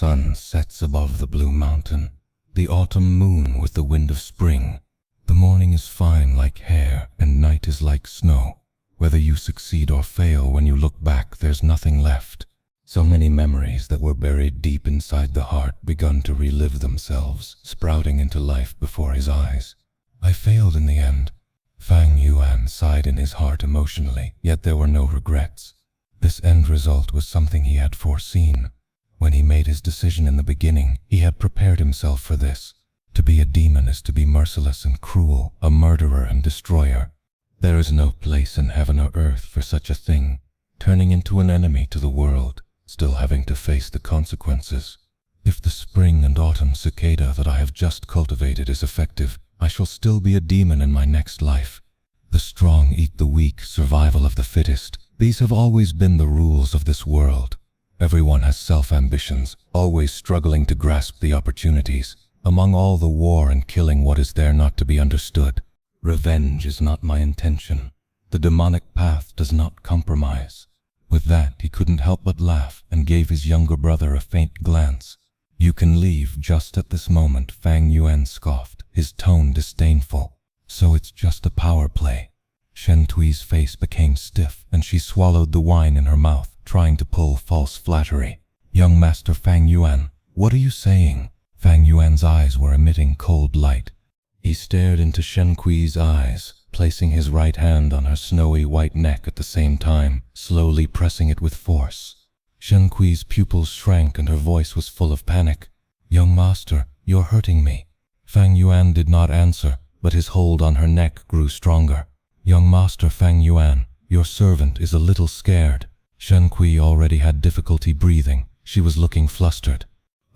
sun sets above the blue mountain, the autumn moon with the wind of spring. The morning is fine like hair, and night is like snow. Whether you succeed or fail, when you look back, there's nothing left. So many memories that were buried deep inside the heart begun to relive themselves, sprouting into life before his eyes. I failed in the end. Fang Yuan sighed in his heart emotionally, yet there were no regrets. This end result was something he had foreseen. When he made his decision in the beginning, he had prepared himself for this. To be a demon is to be merciless and cruel, a murderer and destroyer. There is no place in heaven or earth for such a thing, turning into an enemy to the world, still having to face the consequences. If the spring and autumn cicada that I have just cultivated is effective, I shall still be a demon in my next life. The strong eat the weak, survival of the fittest. These have always been the rules of this world. Everyone has self-ambitions, always struggling to grasp the opportunities. Among all the war and killing, what is there not to be understood? Revenge is not my intention. The demonic path does not compromise. With that, he couldn't help but laugh and gave his younger brother a faint glance. You can leave just at this moment, Fang Yuan scoffed, his tone disdainful. So it's just a power play. Shen Tui's face became stiff, and she swallowed the wine in her mouth, trying to pull false flattery. Young Master Fang Yuan, what are you saying? Fang Yuan's eyes were emitting cold light. He stared into Shen Tui's eyes, placing his right hand on her snowy white neck at the same time, slowly pressing it with force. Shen Tui's pupils shrank and her voice was full of panic. Young Master, you're hurting me. Fang Yuan did not answer, but his hold on her neck grew stronger. Young Master Fang Yuan, your servant is a little scared. Shen Tui already had difficulty breathing. She was looking flustered.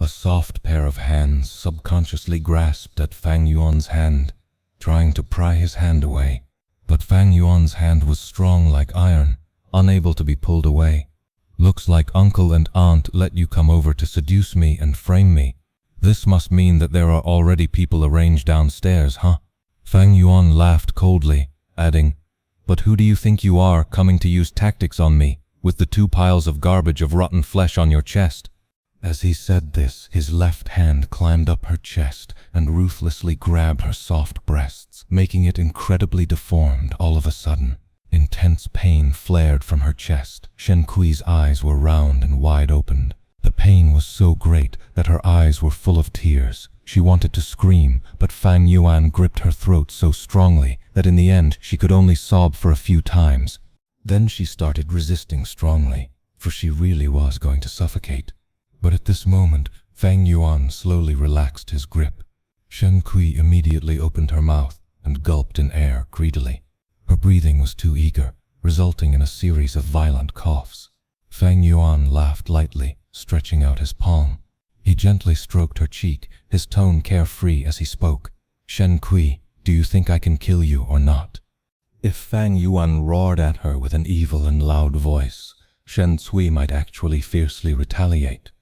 A soft pair of hands subconsciously grasped at Fang Yuan's hand, trying to pry his hand away. But Fang Yuan's hand was strong like iron, unable to be pulled away. Looks like uncle and aunt let you come over to seduce me and frame me. This must mean that there are already people arranged downstairs, huh? Fang Yuan laughed coldly, adding, but who do you think you are, coming to use tactics on me, with the 2 piles of garbage of rotten flesh on your chest? As he said this, his left hand climbed up her chest and ruthlessly grabbed her soft breasts, making it incredibly deformed all of a sudden. Intense pain flared from her chest. Shen Tui's eyes were round and wide opened. The pain was so great that her eyes were full of tears. She wanted to scream, but Fang Yuan gripped her throat so strongly that in the end she could only sob for a few times. Then she started resisting strongly, for she really was going to suffocate. But at this moment, Fang Yuan slowly relaxed his grip. Shen Tui immediately opened her mouth and gulped in air greedily. Her breathing was too eager, resulting in a series of violent coughs. Fang Yuan laughed lightly, stretching out his palm. He gently stroked her cheek, his tone carefree as he spoke. Shen Tui, do you think I can kill you or not? If Fang Yuan roared at her with an evil and loud voice, Shen Tui might actually fiercely retaliate.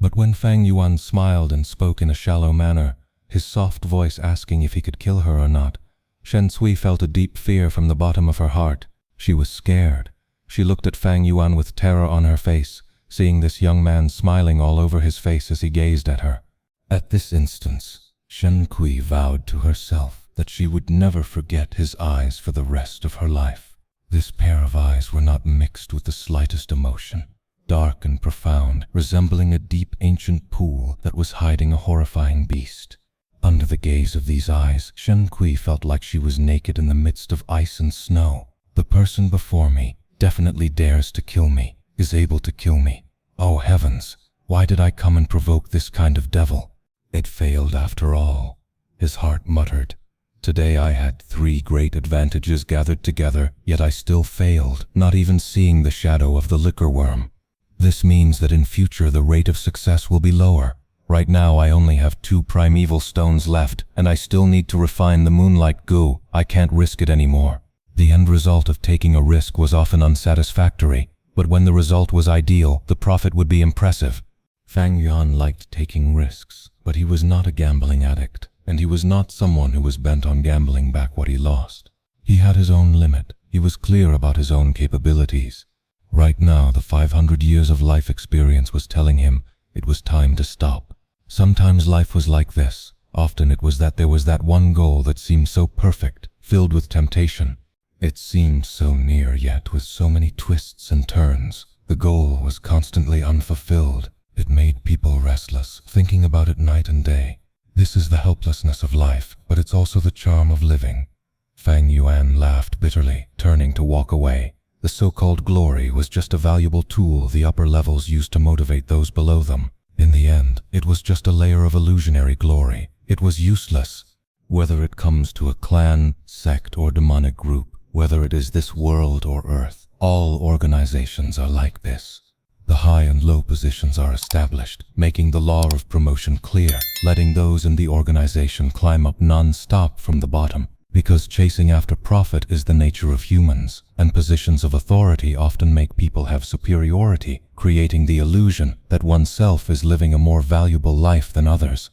But when Fang Yuan smiled and spoke in a shallow manner, his soft voice asking if he could kill her or not, Shen Tui felt a deep fear from the bottom of her heart. She was scared. She looked at Fang Yuan with terror on her face, seeing this young man smiling all over his face as he gazed at her. At this instance, Shen Tui vowed to herself that she would never forget his eyes for the rest of her life. This pair of eyes were not mixed with the slightest emotion. Dark and profound, resembling a deep ancient pool that was hiding a horrifying beast. Under the gaze of these eyes, Shen Tui felt like she was naked in the midst of ice and snow. The person before me definitely dares to kill me, is able to kill me. Oh heavens, why did I come and provoke this kind of devil? It failed after all, his heart muttered. Today I had 3 great advantages gathered together, yet I still failed, not even seeing the shadow of the liquor worm. This means that in future the rate of success will be lower. Right now I only have 2 primeval stones left, and I still need to refine the moonlight goo. I can't risk it anymore. The end result of taking a risk was often unsatisfactory, but when the result was ideal, the profit would be impressive. Fang Yuan liked taking risks, but he was not a gambling addict, and he was not someone who was bent on gambling back what he lost. He had his own limit. He was clear about his own capabilities. Right now, the 500 years of life experience was telling him It was time to stop. Sometimes life was like this. Often it was that there was that one goal that seemed so perfect, filled with temptation. It seemed so near, yet with so many twists and turns. The goal was constantly unfulfilled. It made people restless, thinking about it night and day. This is the helplessness of life, but it's also the charm of living. Fang Yuan laughed bitterly, turning to walk away. The so-called glory was just a valuable tool the upper levels used to motivate those below them. In the end, it was just a layer of illusionary glory. It was useless. Whether it comes to a clan, sect, or demonic group, whether it is this world or earth, all organizations are like this. The high and low positions are established, making the law of promotion clear, letting those in the organization climb up non-stop from the bottom. Because chasing after profit is the nature of humans, and positions of authority often make people have superiority, creating the illusion that oneself is living a more valuable life than others.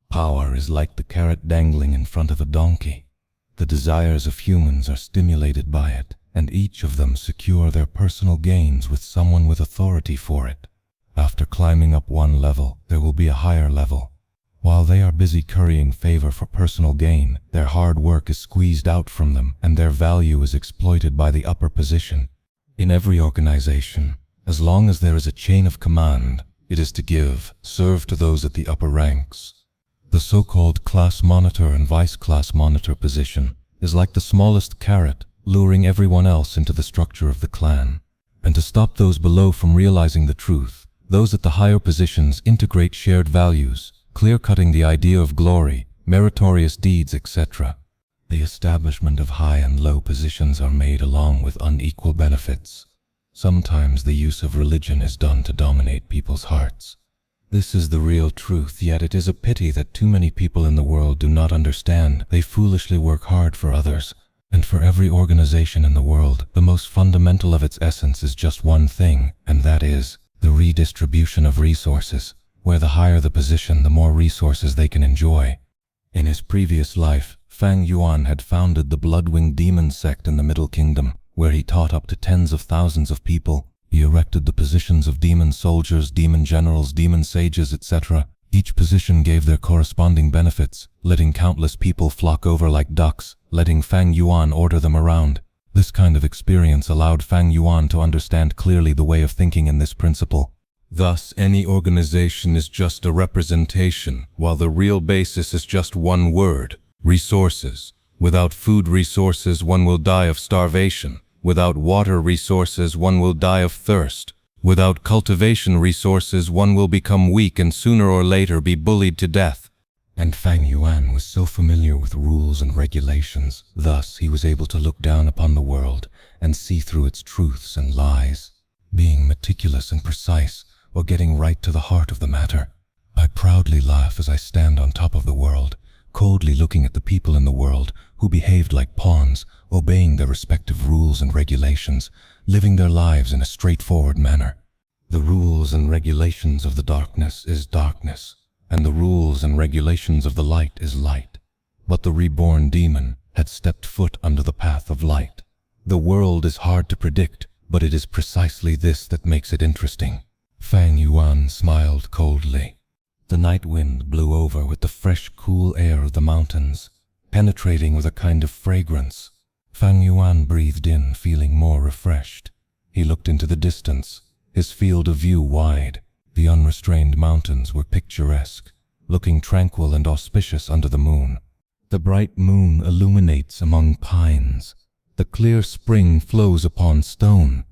Power is like the carrot dangling in front of a donkey. The desires of humans are stimulated by it, and each of them secure their personal gains with someone with authority for it. After climbing up one level, there will be a higher level. While they are busy currying favor for personal gain, their hard work is squeezed out from them, and their value is exploited by the upper position. In every organization, as long as there is a chain of command, it is to give, serve to those at the upper ranks. The so-called class monitor and vice-class monitor position is like the smallest carrot, luring everyone else into the structure of the clan. And to stop those below from realizing the truth, those at the higher positions integrate shared values, clear-cutting the idea of glory, meritorious deeds, etc. The establishment of high and low positions are made along with unequal benefits. Sometimes the use of religion is done to dominate people's hearts. This is the real truth, yet it is a pity that too many people in the world do not understand. They foolishly work hard for others. And for every organization in the world, the most fundamental of its essence is just one thing, and that is the redistribution of resources. Where the higher the position, the more resources they can enjoy. In his previous life, Fang Yuan had founded the Bloodwing Demon sect in the Middle Kingdom, where he taught up to tens of thousands of people. He erected the positions of demon soldiers, demon generals, demon sages, etc. Each position gave their corresponding benefits, letting countless people flock over like ducks, letting Fang Yuan order them around. This kind of experience allowed Fang Yuan to understand clearly the way of thinking in this principle. Thus, any organization is just a representation, while the real basis is just one word: resources. Without food resources, one will die of starvation. Without water resources, one will die of thirst. Without cultivation resources, one will become weak and sooner or later be bullied to death. And Fang Yuan was so familiar with rules and regulations, thus he was able to look down upon the world and see through its truths and lies. Being meticulous and precise, or getting right to the heart of the matter. I proudly laugh as I stand on top of the world, coldly looking at the people in the world who behaved like pawns, obeying their respective rules and regulations, living their lives in a straightforward manner. The rules and regulations of the darkness is darkness, and the rules and regulations of the light is light. But the reborn demon had stepped foot under the path of light. The world is hard to predict, but it is precisely this that makes it interesting. Fang Yuan smiled coldly. The night wind blew over with the fresh, cool air of the mountains, penetrating with a kind of fragrance. Fang Yuan breathed in, feeling more refreshed. He looked into the distance, his field of view wide. The unrestrained mountains were picturesque, looking tranquil and auspicious under the moon. The bright moon illuminates among pines. The clear spring flows upon stone.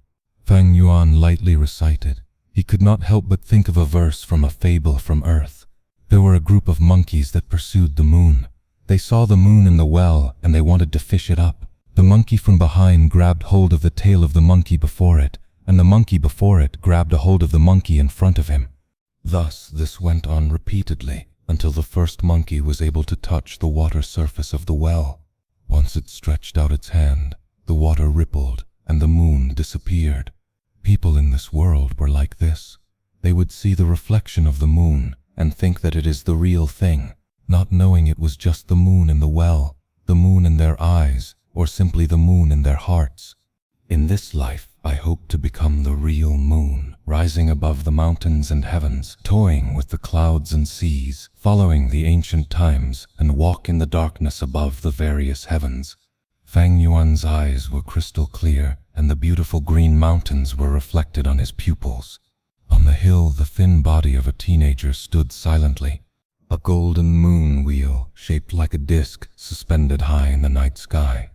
Fang Yuan lightly recited. He could not help but think of a verse from a fable from Earth. There were a group of monkeys that pursued the moon. They saw the moon in the well, and they wanted to fish it up. The monkey from behind grabbed hold of the tail of the monkey before it, and the monkey before it grabbed a hold of the monkey in front of him. Thus this went on repeatedly, until the first monkey was able to touch the water surface of the well. Once it stretched out its hand, the water rippled, and the moon disappeared. People in this world were like this. They would see the reflection of the moon and think that it is the real thing, not knowing it was just the moon in the well, the moon in their eyes, or simply the moon in their hearts. In this life, I hope to become the real moon, rising above the mountains and heavens, toying with the clouds and seas, following the ancient times, and walk in the darkness above the various heavens. Fang Yuan's eyes were crystal clear, and the beautiful green mountains were reflected on his pupils. On the hill, the thin body of a teenager stood silently. A golden moon wheel, shaped like a disc, suspended high in the night sky.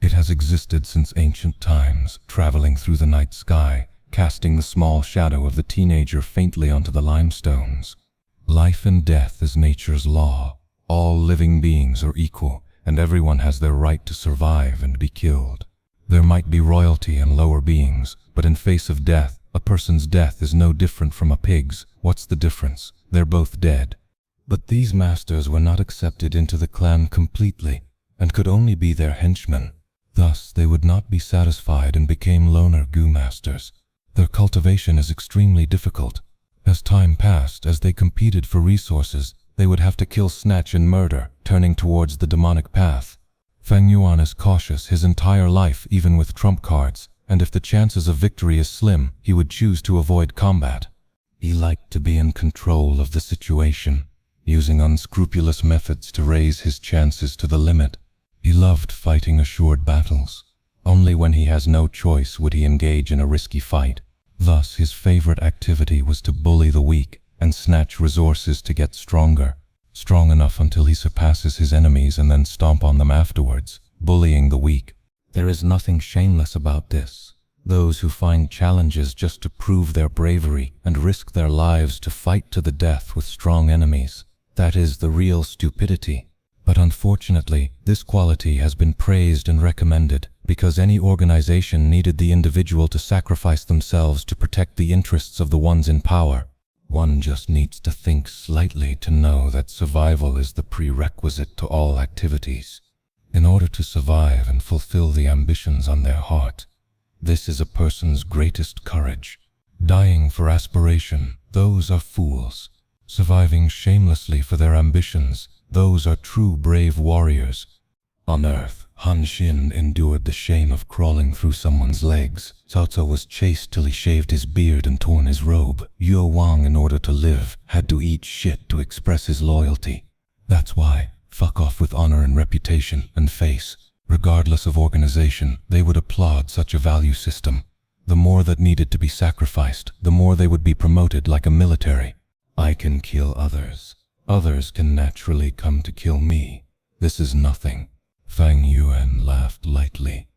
It has existed since ancient times, traveling through the night sky, casting the small shadow of the teenager faintly onto the limestones. Life and death is nature's law. All living beings are equal, and everyone has their right to survive and be killed. There might be royalty and lower beings, but in face of death, a person's death is no different from a pig's. What's the difference? They're both dead. But these masters were not accepted into the clan completely, and could only be their henchmen. Thus, they would not be satisfied and became loner goo masters. Their cultivation is extremely difficult. As time passed, as they competed for resources, they would have to kill, snatch, and murder, turning towards the demonic path. Fang Yuan is cautious his entire life, even with trump cards, and if the chances of victory is slim, he would choose to avoid combat. He liked to be in control of the situation, using unscrupulous methods to raise his chances to the limit. He loved fighting assured battles. Only when he has no choice would he engage in a risky fight. Thus, his favorite activity was to bully the weak and snatch resources to get stronger. Strong enough until he surpasses his enemies and then stomp on them afterwards, bullying the weak. There is nothing shameless about this. Those who find challenges just to prove their bravery and risk their lives to fight to the death with strong enemies. That is the real stupidity. But unfortunately, this quality has been praised and recommended because any organization needed the individual to sacrifice themselves to protect the interests of the ones in power. One just needs to think slightly to know that survival is the prerequisite to all activities. In order to survive and fulfill the ambitions on their heart, this is a person's greatest courage. Dying for aspiration, those are fools. Surviving shamelessly for their ambitions, those are true brave warriors. On earth, Han Xin endured the shame of crawling through someone's legs. Cao Cao was chased till he shaved his beard and torn his robe. Yue Wang, in order to live, had to eat shit to express his loyalty. That's why, fuck off with honor and reputation and face. Regardless of organization, they would applaud such a value system. The more that needed to be sacrificed, the more they would be promoted like a military. I can kill others. Others can naturally come to kill me. This is nothing. Fang Yuan laughed lightly.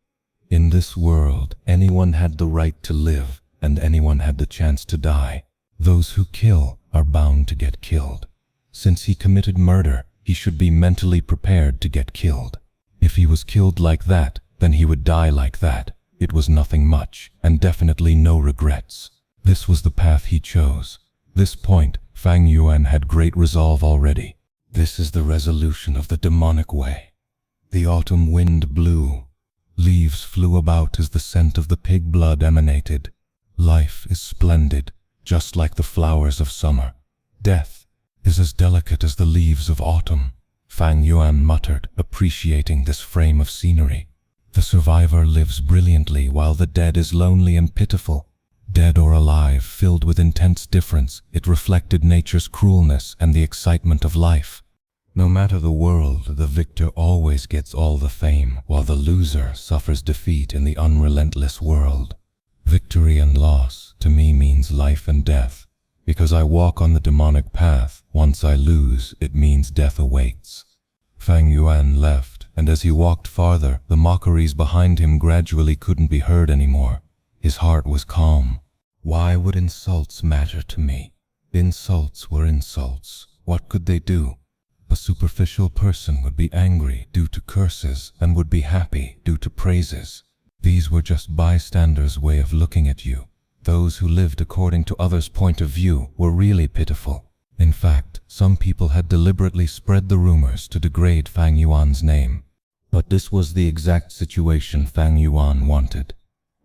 In this world, anyone had the right to live, and anyone had the chance to die. Those who kill are bound to get killed. Since he committed murder, he should be mentally prepared to get killed. If he was killed like that, then he would die like that. It was nothing much, and definitely no regrets. This was the path he chose. This point, Fang Yuan had great resolve already. This is the resolution of the demonic way. The autumn wind blew. Leaves flew about as the scent of the pig blood emanated. Life is splendid, just like the flowers of summer. Death is as delicate as the leaves of autumn. Fang Yuan muttered, appreciating this frame of scenery. The survivor lives brilliantly while the dead is lonely and pitiful. Dead or alive, filled with intense difference, it reflected nature's cruelness and the excitement of life. No matter the world, the victor always gets all the fame, while the loser suffers defeat in the unrelentless world. Victory and loss, to me, means life and death. Because I walk on the demonic path, once I lose, it means death awaits. Fang Yuan left, and as he walked farther, the mockeries behind him gradually couldn't be heard anymore. His heart was calm. Why would insults matter to me? Insults were insults. What could they do? A superficial person would be angry due to curses and would be happy due to praises. These were just bystanders' way of looking at you. Those who lived according to others' point of view were really pitiful. In fact, some people had deliberately spread the rumors to degrade Fang Yuan's name. But this was the exact situation Fang Yuan wanted.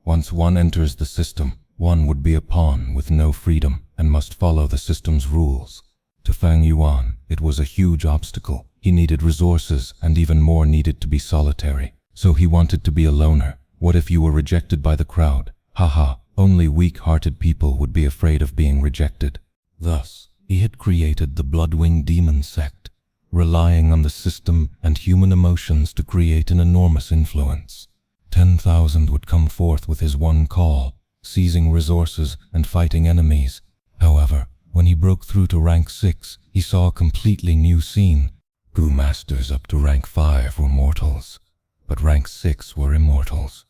Once one enters the system, one would be a pawn with no freedom and must follow the system's rules. To Fang Yuan, it was a huge obstacle. He needed resources, and even more needed to be solitary. So he wanted to be a loner. What if you were rejected by the crowd? Haha, only weak-hearted people would be afraid of being rejected. Thus, he had created the Bloodwing Demon Sect, relying on the system and human emotions to create an enormous influence. 10,000 would come forth with his one call, seizing resources and fighting enemies. However, when he broke through to rank 6, he saw a completely new scene. Goo Masters up to rank 5 were mortals, but rank 6 were immortals.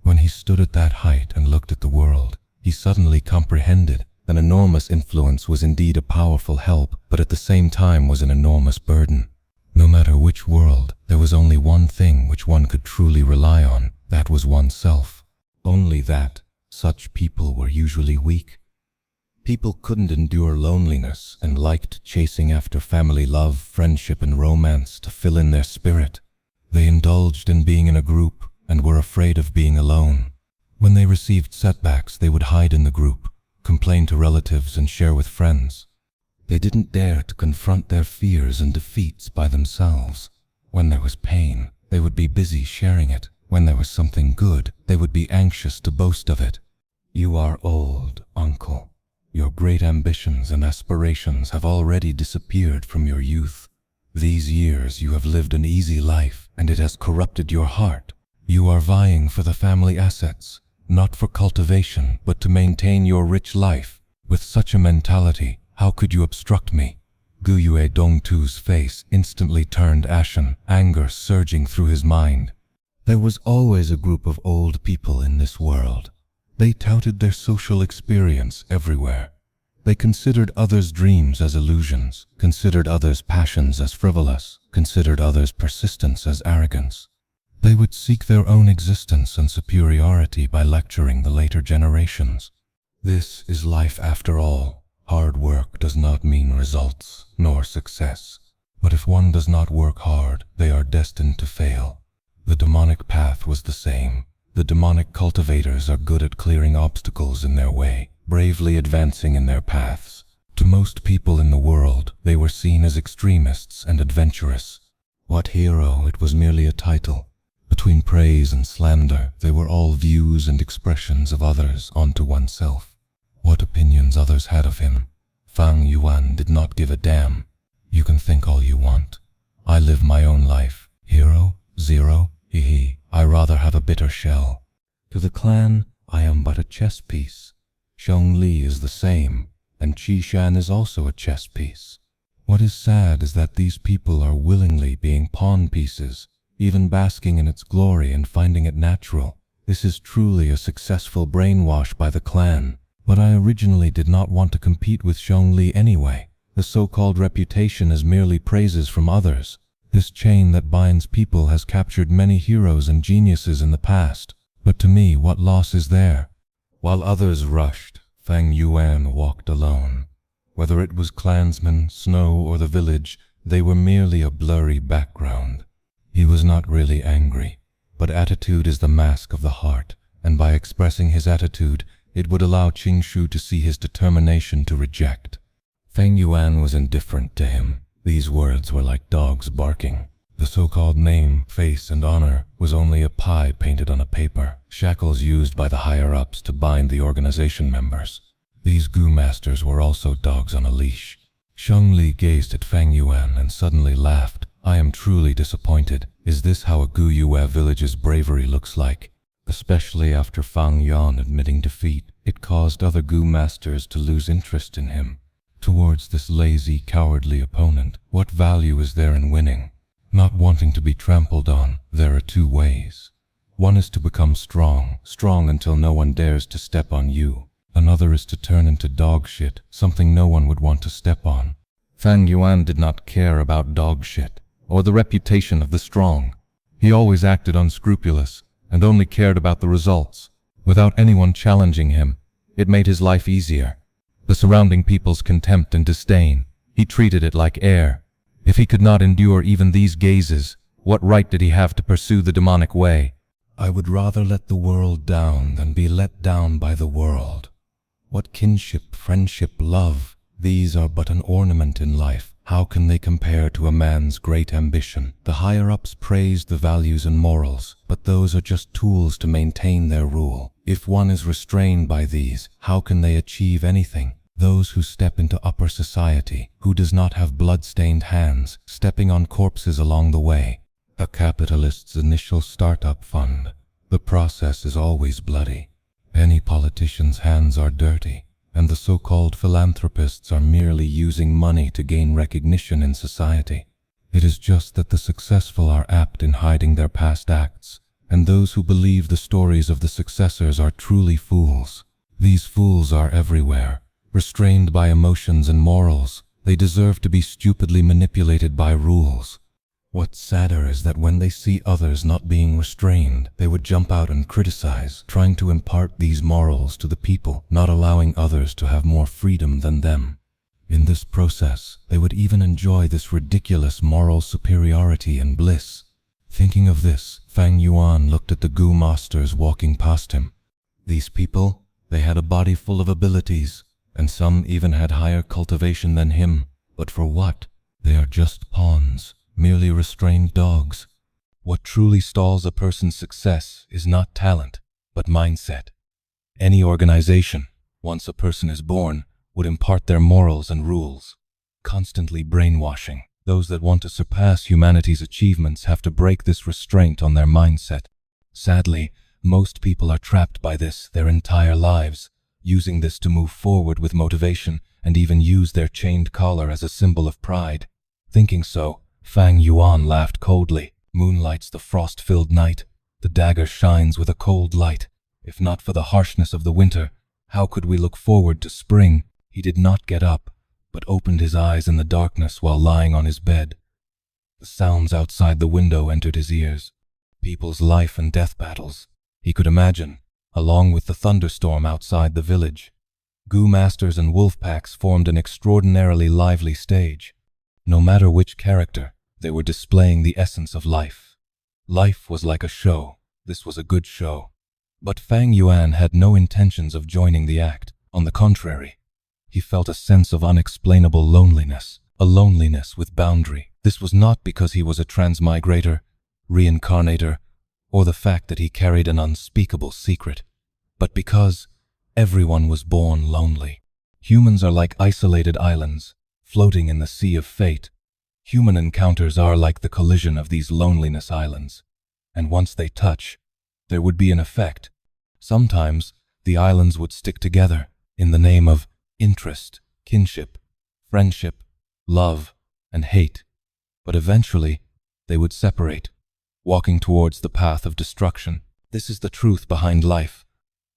When he stood at that height and looked at the world, he suddenly comprehended an enormous influence was indeed a powerful help, but at the same time was an enormous burden. No matter which world, there was only one thing which one could truly rely on, that was oneself. Only that. Such people were usually weak. People couldn't endure loneliness and liked chasing after family love, friendship, and romance to fill in their spirit. They indulged in being in a group and were afraid of being alone. When they received setbacks, they would hide in the group, complain to relatives, and share with friends. They didn't dare to confront their fears and defeats by themselves. When there was pain, they would be busy sharing it. When there was something good, they would be anxious to boast of it. You are old, uncle. Your great ambitions and aspirations have already disappeared from your youth. These years you have lived an easy life, and it has corrupted your heart. You are vying for the family assets, not for cultivation, but to maintain your rich life. With such a mentality, how could you obstruct me? Guyue Dongtu's face instantly turned ashen, anger surging through his mind. There was always a group of old people in this world. They touted their social experience everywhere. They considered others' dreams as illusions, considered others' passions as frivolous, considered others' persistence as arrogance. They would seek their own existence and superiority by lecturing the later generations. This is life after all. Hard work does not mean results, nor success. But if one does not work hard, they are destined to fail. The demonic path was the same. The demonic cultivators are good at clearing obstacles in their way, bravely advancing in their paths. To most people in the world, they were seen as extremists and adventurous. What hero? It was merely a title. Between praise and slander, they were all views and expressions of others onto oneself. What opinions others had of him, Fang Yuan did not give a damn. You can think all you want. I live my own life. Hero? Zero? Hehe. I rather have a bitter shell. To the clan, I am but a chess piece. Zhongli is the same, and Qishan is also a chess piece. What is sad is that these people are willingly being pawn pieces, even basking in its glory and finding it natural. This is truly a successful brainwash by the clan. But I originally did not want to compete with Zhongli anyway. The so-called reputation is merely praises from others. This chain that binds people has captured many heroes and geniuses in the past. But to me, what loss is there? While others rushed, Fang Yuan walked alone. Whether it was clansmen, snow, or the village, they were merely a blurry background. He was not really angry, but attitude is the mask of the heart, and by expressing his attitude, it would allow Qingshu to see his determination to reject. Fang Yuan was indifferent to him. These words were like dogs barking. The so-called name, face, and honor was only a pie painted on a paper, shackles used by the higher-ups to bind the organization members. These Gu Masters were also dogs on a leash. Zhongli gazed at Fang Yuan and suddenly laughed. I am truly disappointed. Is this how a Gu Yue village's bravery looks like? Especially after Fang Yuan admitting defeat, it caused other Gu Masters to lose interest in him. Towards this lazy, cowardly opponent, what value is there in winning? Not wanting to be trampled on, there are two ways. One is to become strong until no one dares to step on you. Another is to turn into dog shit, something no one would want to step on. Fang Yuan did not care about dog shit, or the reputation of the strong. He always acted unscrupulous, and only cared about the results. Without anyone challenging him, it made his life easier. The surrounding people's contempt and disdain, he treated it like air. If he could not endure even these gazes, what right did he have to pursue the demonic way? I would rather let the world down than be let down by the world. What kinship, friendship, love, These are but an ornament in life. How can they compare to a man's great ambition? The higher-ups praise the values and morals, but those are just tools to maintain their rule. If one is restrained by these, how can they achieve anything? Those who step into upper society, who does not have blood-stained hands, stepping on corpses along the way. A capitalist's initial startup fund. The process is always bloody. Any politician's hands are dirty, and the so-called philanthropists are merely using money to gain recognition in society. It is just that the successful are apt in hiding their past acts, and those who believe the stories of the successors are truly fools. These fools are everywhere, restrained by emotions and morals. They deserve to be stupidly manipulated by rules. What's sadder is that when they see others not being restrained, they would jump out and criticize, trying to impart these morals to the people, not allowing others to have more freedom than them. In this process, they would even enjoy this ridiculous moral superiority and bliss. Thinking of this, Fang Yuan looked at the Gu masters walking past him. These people, they had a body full of abilities, and some even had higher cultivation than him. But for what? They are just pawns. Merely restrained dogs. What truly stalls a person's success is not talent, but mindset. Any organization, once a person is born, would impart their morals and rules, constantly brainwashing. Those that want to surpass humanity's achievements have to break this restraint on their mindset. Sadly, most people are trapped by this their entire lives, using this to move forward with motivation and even use their chained collar as a symbol of pride. Thinking so, Fang Yuan laughed coldly. Moonlight's the frost-filled night. The dagger shines with a cold light. If not for the harshness of the winter, how could we look forward to spring? He did not get up, but opened his eyes in the darkness while lying on his bed. The sounds outside the window entered his ears. People's life and death battles, he could imagine, along with the thunderstorm outside the village. Gu masters and wolf packs formed an extraordinarily lively stage. No matter which character, they were displaying the essence of life. Life was like a show. This was a good show. But Fang Yuan had no intentions of joining the act. On the contrary, he felt a sense of unexplainable loneliness, a loneliness with boundary. This was not because he was a transmigrator, reincarnator, or the fact that he carried an unspeakable secret, but because everyone was born lonely. Humans are like isolated islands, floating in the sea of fate. Human encounters are like the collision of these loneliness islands, and once they touch, there would be an effect. Sometimes, the islands would stick together in the name of interest, kinship, friendship, love, and hate. But eventually, they would separate, walking towards the path of destruction. This is the truth behind life.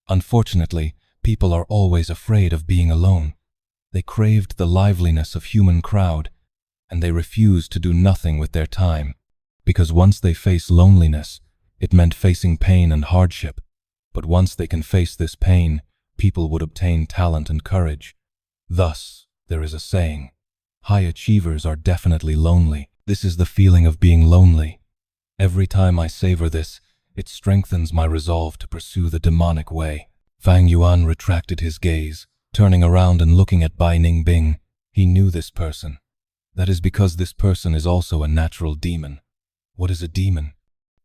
Unfortunately, people are always afraid of being alone. They craved the liveliness of human crowd, and they refused to do nothing with their time, because once they face loneliness, it meant facing pain and hardship. But once they can face this pain, people would obtain talent and courage. Thus, there is a saying, high achievers are definitely lonely. This is the feeling of being lonely. Every time I savor this, it strengthens my resolve to pursue the demonic way. Fang Yuan retracted his gaze, turning around and looking at Bai Ningbing. He knew this person. That is because this person is also a natural demon. What is a demon?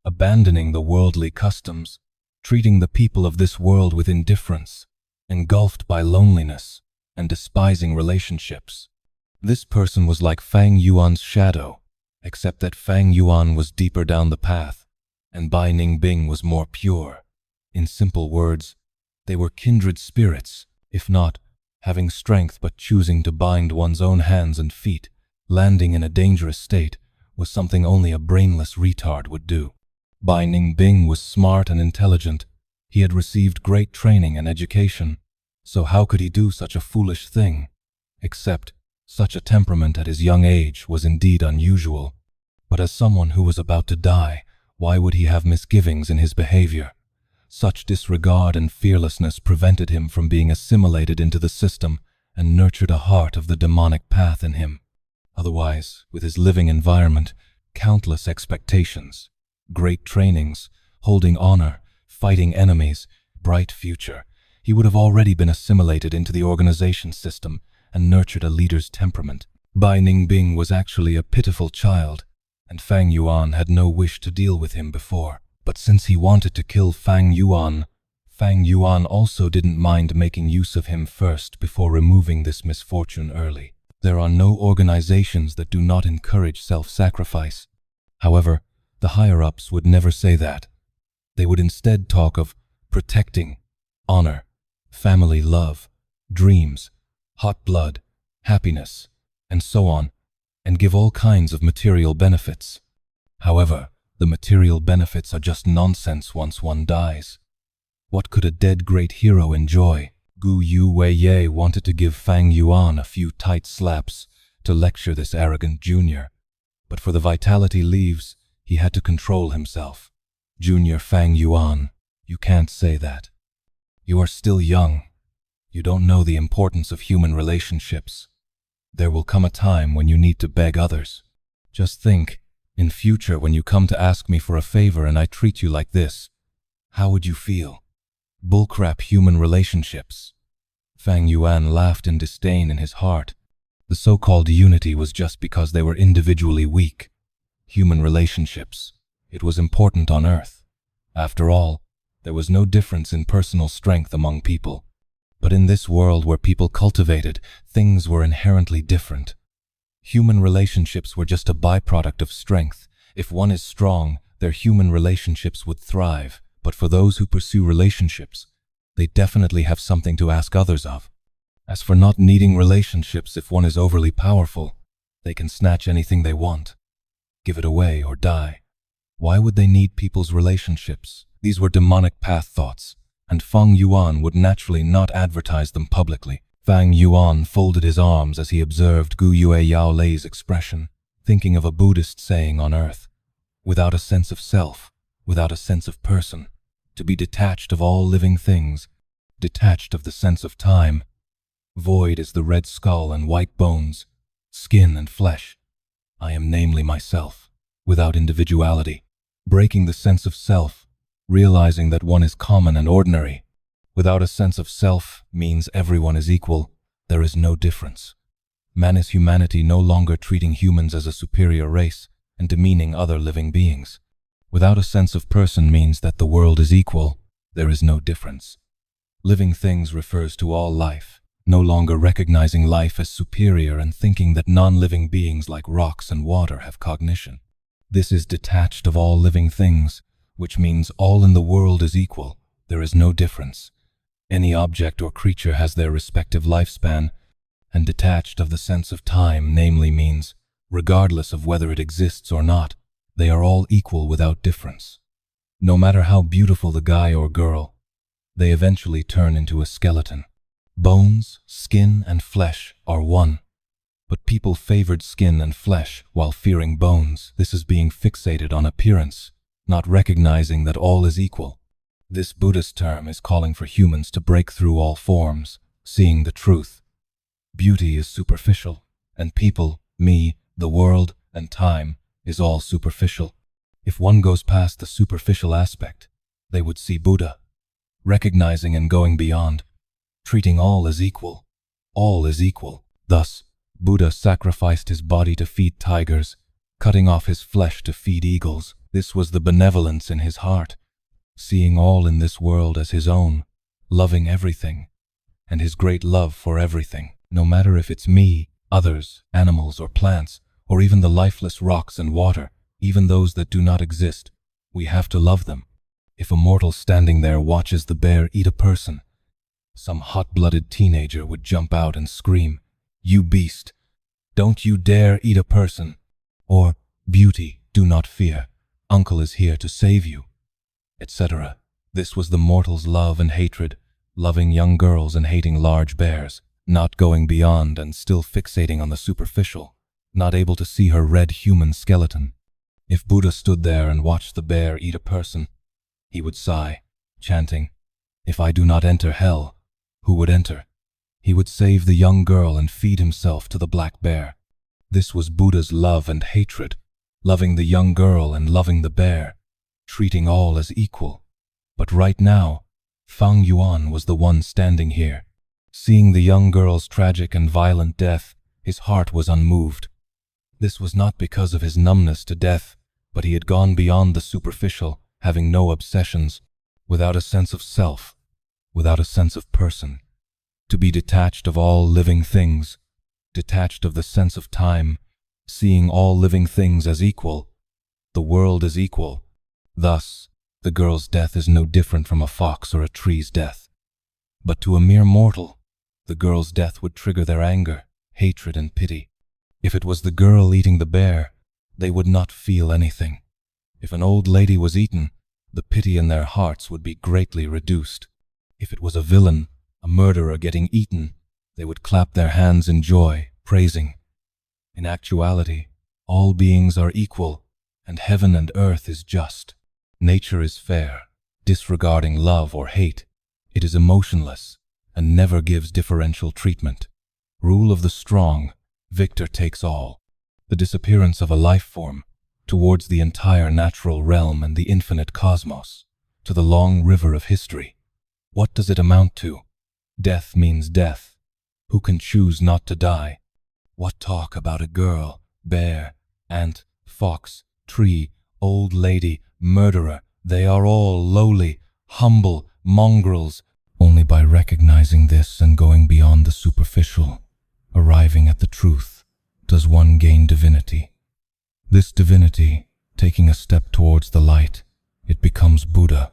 Abandoning the worldly customs, treating the people of this world with indifference, engulfed by loneliness, and despising relationships. This person was like Fang Yuan's shadow, except that Fang Yuan was deeper down the path, and Bai Ningbing was more pure. In simple words, they were kindred spirits, if not having strength but choosing to bind one's own hands and feet. Landing in a dangerous state was something only a brainless retard would do. Bai Ningbing was smart and intelligent. He had received great training and education. So how could he do such a foolish thing? Except, such a temperament at his young age was indeed unusual. But as someone who was about to die, why would he have misgivings in his behavior? Such disregard and fearlessness prevented him from being assimilated into the system and nurtured a heart of the demonic path in him. Otherwise, with his living environment, countless expectations, great trainings, holding honor, fighting enemies, bright future, he would have already been assimilated into the organization system and nurtured a leader's temperament. Bai Ningbing was actually a pitiful child, and Fang Yuan had no wish to deal with him before. But since he wanted to kill Fang Yuan also didn't mind making use of him first before removing this misfortune early. There are no organizations that do not encourage self-sacrifice. However, the higher-ups would never say that. They would instead talk of protecting, honor, family love, dreams, hot blood, happiness, and so on, and give all kinds of material benefits. However, the material benefits are just nonsense once one dies. What could a dead great hero enjoy? Gu Yu Wei wanted to give Fang Yuan a few tight slaps to lecture this arrogant junior, but for the vitality leaves, he had to control himself. Junior Fang Yuan, you can't say that. You are still young. You don't know the importance of human relationships. There will come a time when you need to beg others. Just think, in future when you come to ask me for a favor and I treat you like this, how would you feel? Bullcrap human relationships. Fang Yuan laughed in disdain in his heart. The so-called unity was just because they were individually weak. Human relationships. It was important on Earth. After all, there was no difference in personal strength among people. But in this world where people cultivated, things were inherently different. Human relationships were just a byproduct of strength. If one is strong, their human relationships would thrive. But for those who pursue relationships, they definitely have something to ask others of. As for not needing relationships, if one is overly powerful, they can snatch anything they want, give it away or die. Why would they need people's relationships? These were demonic path thoughts, and Fang Yuan would naturally not advertise them publicly. Fang Yuan folded his arms as he observed Gu Yue Yao Lei's expression, thinking of a Buddhist saying on earth, without a sense of self, without a sense of person, to be detached of all living things, detached of the sense of time. Void is the red skull and white bones, skin and flesh. I am namely myself, without individuality, breaking the sense of self, realizing that one is common and ordinary. Without a sense of self means everyone is equal, there is no difference. Man is humanity, no longer treating humans as a superior race and demeaning other living beings. Without a sense of person means that the world is equal, there is no difference. Living things refers to all life, no longer recognizing life as superior and thinking that non-living beings like rocks and water have cognition. This is detached of all living things, which means all in the world is equal, there is no difference. Any object or creature has their respective lifespan, and detached of the sense of time, namely means, regardless of whether it exists or not, they are all equal without difference. No matter how beautiful the guy or girl, they eventually turn into a skeleton. Bones, skin, and flesh are one. But people favored skin and flesh while fearing bones. This is being fixated on appearance, not recognizing that all is equal. This Buddhist term is calling for humans to break through all forms, seeing the truth. Beauty is superficial, and people, me, the world, and time is all superficial. If one goes past the superficial aspect, they would see Buddha, recognizing and going beyond, treating all as equal. All is equal. Thus, Buddha sacrificed his body to feed tigers, cutting off his flesh to feed eagles. This was the benevolence in his heart, seeing all in this world as his own, loving everything, and his great love for everything, no matter if it's me, others, animals or plants, or even the lifeless rocks and water, even those that do not exist. We have to love them. If a mortal standing there watches the bear eat a person, some hot-blooded teenager would jump out and scream, "You beast! Don't you dare eat a person!" Or, "Beauty, do not fear. Uncle is here to save you," etc. This was the mortal's love and hatred, loving young girls and hating large bears, not going beyond and still fixating on the superficial, not able to see her red human skeleton. If Buddha stood there and watched the bear eat a person, he would sigh, chanting, "If I do not enter hell, who would enter?" He would save the young girl and feed himself to the black bear. This was Buddha's love and hatred, loving the young girl and loving the bear, treating all as equal. But right now, Fang Yuan was the one standing here, Seeing the young girl's tragic and violent death, his heart was unmoved. This was not because of his numbness to death, but he had gone beyond the superficial, having no obsessions, without a sense of self, without a sense of person. To be detached of all living things, detached of the sense of time, seeing all living things as equal. The world is equal. Thus, the girl's death is no different from a fox or a tree's death. But to a mere mortal, the girl's death would trigger their anger, hatred, and pity. If it was the girl eating the bear, they would not feel anything. If an old lady was eaten, the pity in their hearts would be greatly reduced. If it was a villain, a murderer getting eaten, they would clap their hands in joy, praising. In actuality, all beings are equal, and heaven and earth is just. Nature is fair, disregarding love or hate. It is emotionless, and never gives differential treatment. Rule of the strong, victor takes all. The disappearance of a life form, towards the entire natural realm and the infinite cosmos, to the long river of history. What does it amount to? Death means death. Who can choose not to die? What talk about a girl, bear, ant, fox, tree, old lady, murderer? They are all lowly, humble mongrels. Only by recognizing this and going beyond the superficial, arriving at the truth, does one gain divinity. This divinity, taking a step towards the light, it becomes Buddha.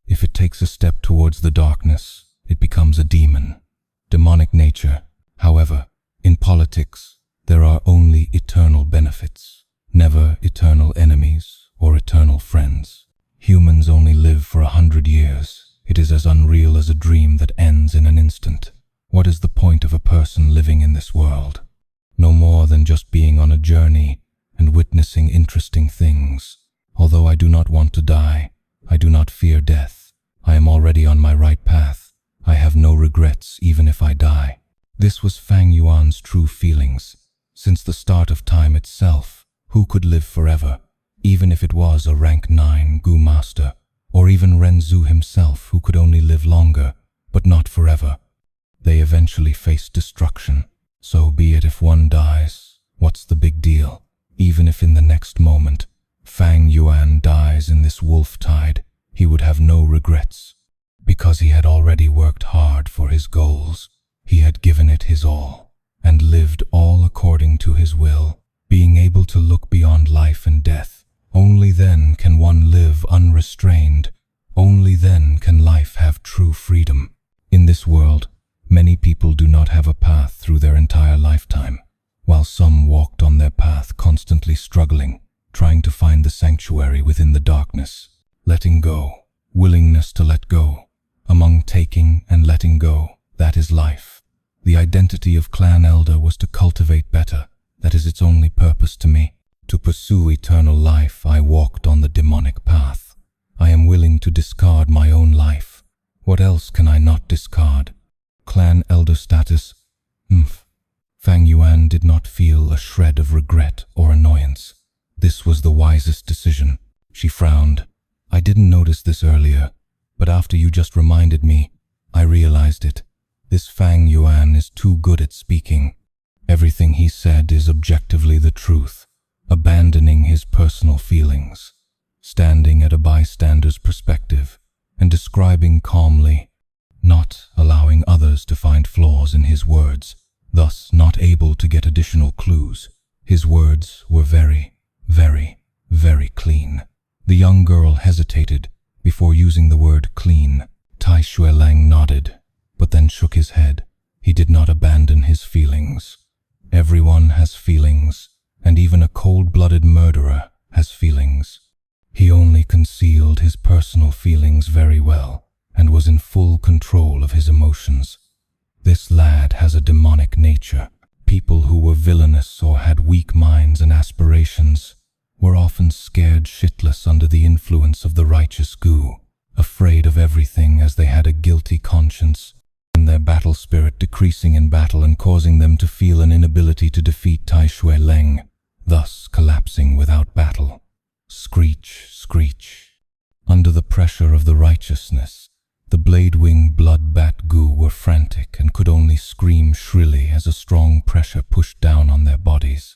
If it takes a step towards the darkness, it becomes a demon. Demonic nature, however, in politics, there are only eternal benefits, never eternal enemies or eternal friends. Humans only live for 100 years. It is as unreal as a dream that ends in an instant. What is the point of a person living in this world? No more than just being on a journey and witnessing interesting things. Although I do not want to die, I do not fear death. I am already on my right path. I have no regrets even if I die. This was Fang Yuan's true feelings. Since the start of time itself, who could live forever, even if it was a rank 9 Gu master, or even Renzu himself who could only live longer, but not forever. They eventually faced destruction. So be it if one dies. What's the big deal? Even if in the next moment, Fang Yuan dies in this wolf tide, he would have no regrets, because he had already worked hard for his goals. He had given it his all, and lived all according to his will, being able to look beyond life and death. Only then can one live unrestrained. Only then can life have true freedom. In this world, many people do not have a path through their entire lifetime, while some walked on their path constantly struggling, trying to find the sanctuary within the darkness. Letting go, willingness to let go. Among taking and letting go, that is life. The identity of clan elder was to cultivate better. That is its only purpose to me. To pursue eternal life, I walked on the demonic path. I am willing to discard my own life. What else can I not discard? Clan elder status? Fang Yuan did not feel a shred of regret or annoyance. This was the wisest decision. She frowned. I didn't notice this earlier, but after you just reminded me, I realized it. This Fang Yuan is too good at speaking. Everything he said is objectively the truth. Abandoning his personal feelings, standing at a bystander's perspective, and describing calmly, not allowing others to find flaws in his words, thus not able to get additional clues. His words were very, very, very clean. The young girl hesitated before using the word clean. Tai Shuelang nodded, but then shook his head. He did not abandon his feelings. Everyone has feelings, and even a cold-blooded murderer has feelings. He only concealed his personal feelings very well, and was in full control of his emotions. This lad has a demonic nature. People who were villainous or had weak minds and aspirations were often scared shitless under the influence of the righteous Gu, afraid of everything as they had a guilty conscience, and their battle spirit decreasing in battle and causing them to feel an inability to defeat Tai Shuelang, thus collapsing without battle. Screech, screech. Under the pressure of the righteousness, The blade-wing blood-bat goo were frantic and could only scream shrilly as a strong pressure pushed down on their bodies.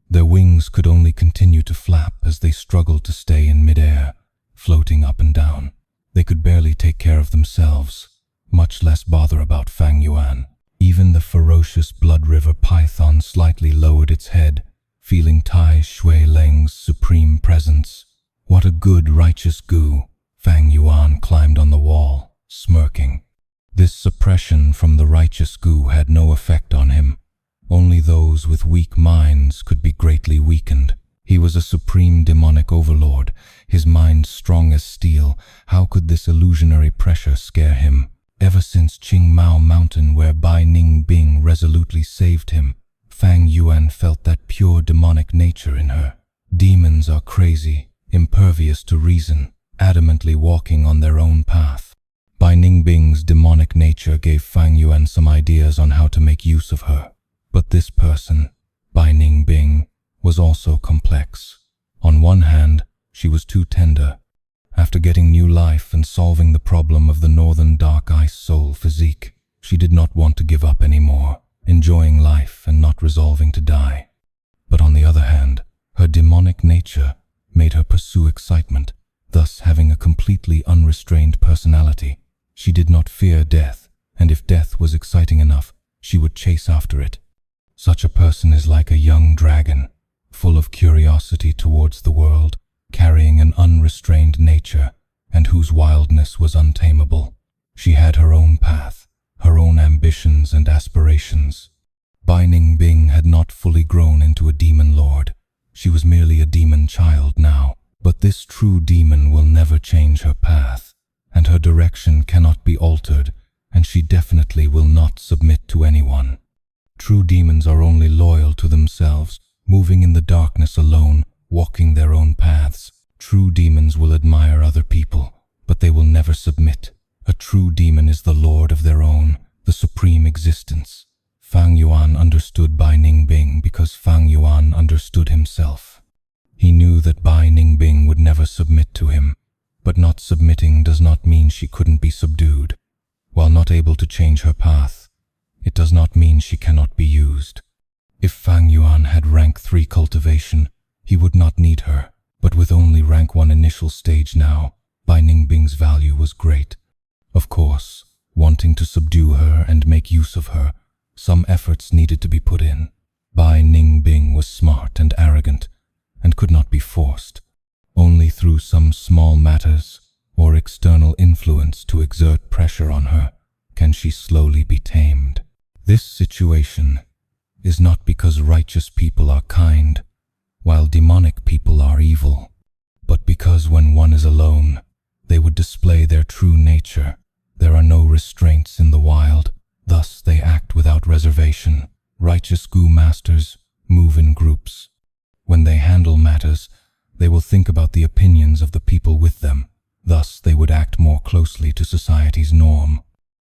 Their wings could only continue to flap as they struggled to stay in midair, floating up and down. They could barely take care of themselves, much less bother about Fang Yuan. Even the ferocious Blood River python slightly lowered its head, feeling Tai Shui Leng's supreme presence. What a good, righteous goo! Fang Yuan climbed on the wall, smirking. This suppression from the righteous goo had no effect on him. Only those with weak minds could be greatly weakened. He was a supreme demonic overlord, his mind strong as steel. How could this illusionary pressure scare him? Ever since Qing Mao Mountain, where Bai Ningbing resolutely saved him, Fang Yuan felt that pure demonic nature in her. Demons are crazy, impervious to reason, adamantly walking on their own path. Bai Ningbing's demonic nature gave Fang Yuan some ideas on how to make use of her. But this person, Bai Ningbing, was also complex. On one hand, she was too tender. After getting new life and solving the problem of the northern dark ice soul physique, she did not want to give up anymore, enjoying life and not resolving to die. But on the other hand, her demonic nature made her pursue excitement, thus having a completely unrestrained personality. She did not fear death, and if death was exciting enough, she would chase after it. Such a person is like a young dragon, full of curiosity towards the world, carrying an unrestrained nature, and whose wildness was untamable. She had her own path, her own ambitions and aspirations. Bai Ningbing had not fully grown into a demon lord. She was merely a demon child now, but this true demon will never change her path, and her direction cannot be altered, and she definitely will not submit to anyone. True demons are only loyal to themselves, moving in the darkness alone, walking their own paths. True demons will admire other people, but they will never submit. A true demon is the lord of their own, the supreme existence. Fang Yuan understood Bai Ningbing because Fang Yuan understood himself. He knew that Bai Ningbing would never submit to him, but not submitting does not mean she couldn't be subdued. While not able to change her path, it does not mean she cannot be used. If Fang Yuan had rank 3 cultivation, he would not need her, but with only rank 1 initial stage now, Bai Ningbing's value was great. Of course, wanting to subdue her and make use of her, some efforts needed to be put in. Bai Ningbing was smart and arrogant, and could not be forced. Only through some small matters or external influence to exert pressure on her can she slowly be tamed. This situation is not because righteous people are kind, while demonic people are evil, but because when one is alone, they would display their true nature. There are no restraints in the wild, thus they act without reservation. Righteous goo masters move in groups. When they handle matters, they will think about the opinions of the people with them, thus they would act more closely to society's norm.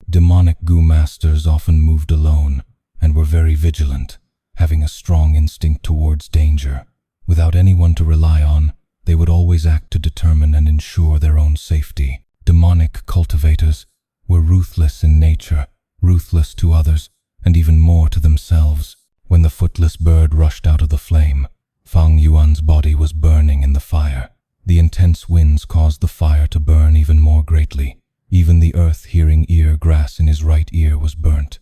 Demonic goo masters often moved alone and were very vigilant, having a strong instinct towards danger. Without anyone to rely on, they would always act to determine and ensure their own safety. Demonic cultivators were ruthless in nature, ruthless to others, and even more to themselves. When the footless bird rushed out of the flame, Fang Yuan's body was burning in the fire. The intense winds caused the fire to burn even more greatly. Even the earth-hearing ear grass in his right ear was burnt.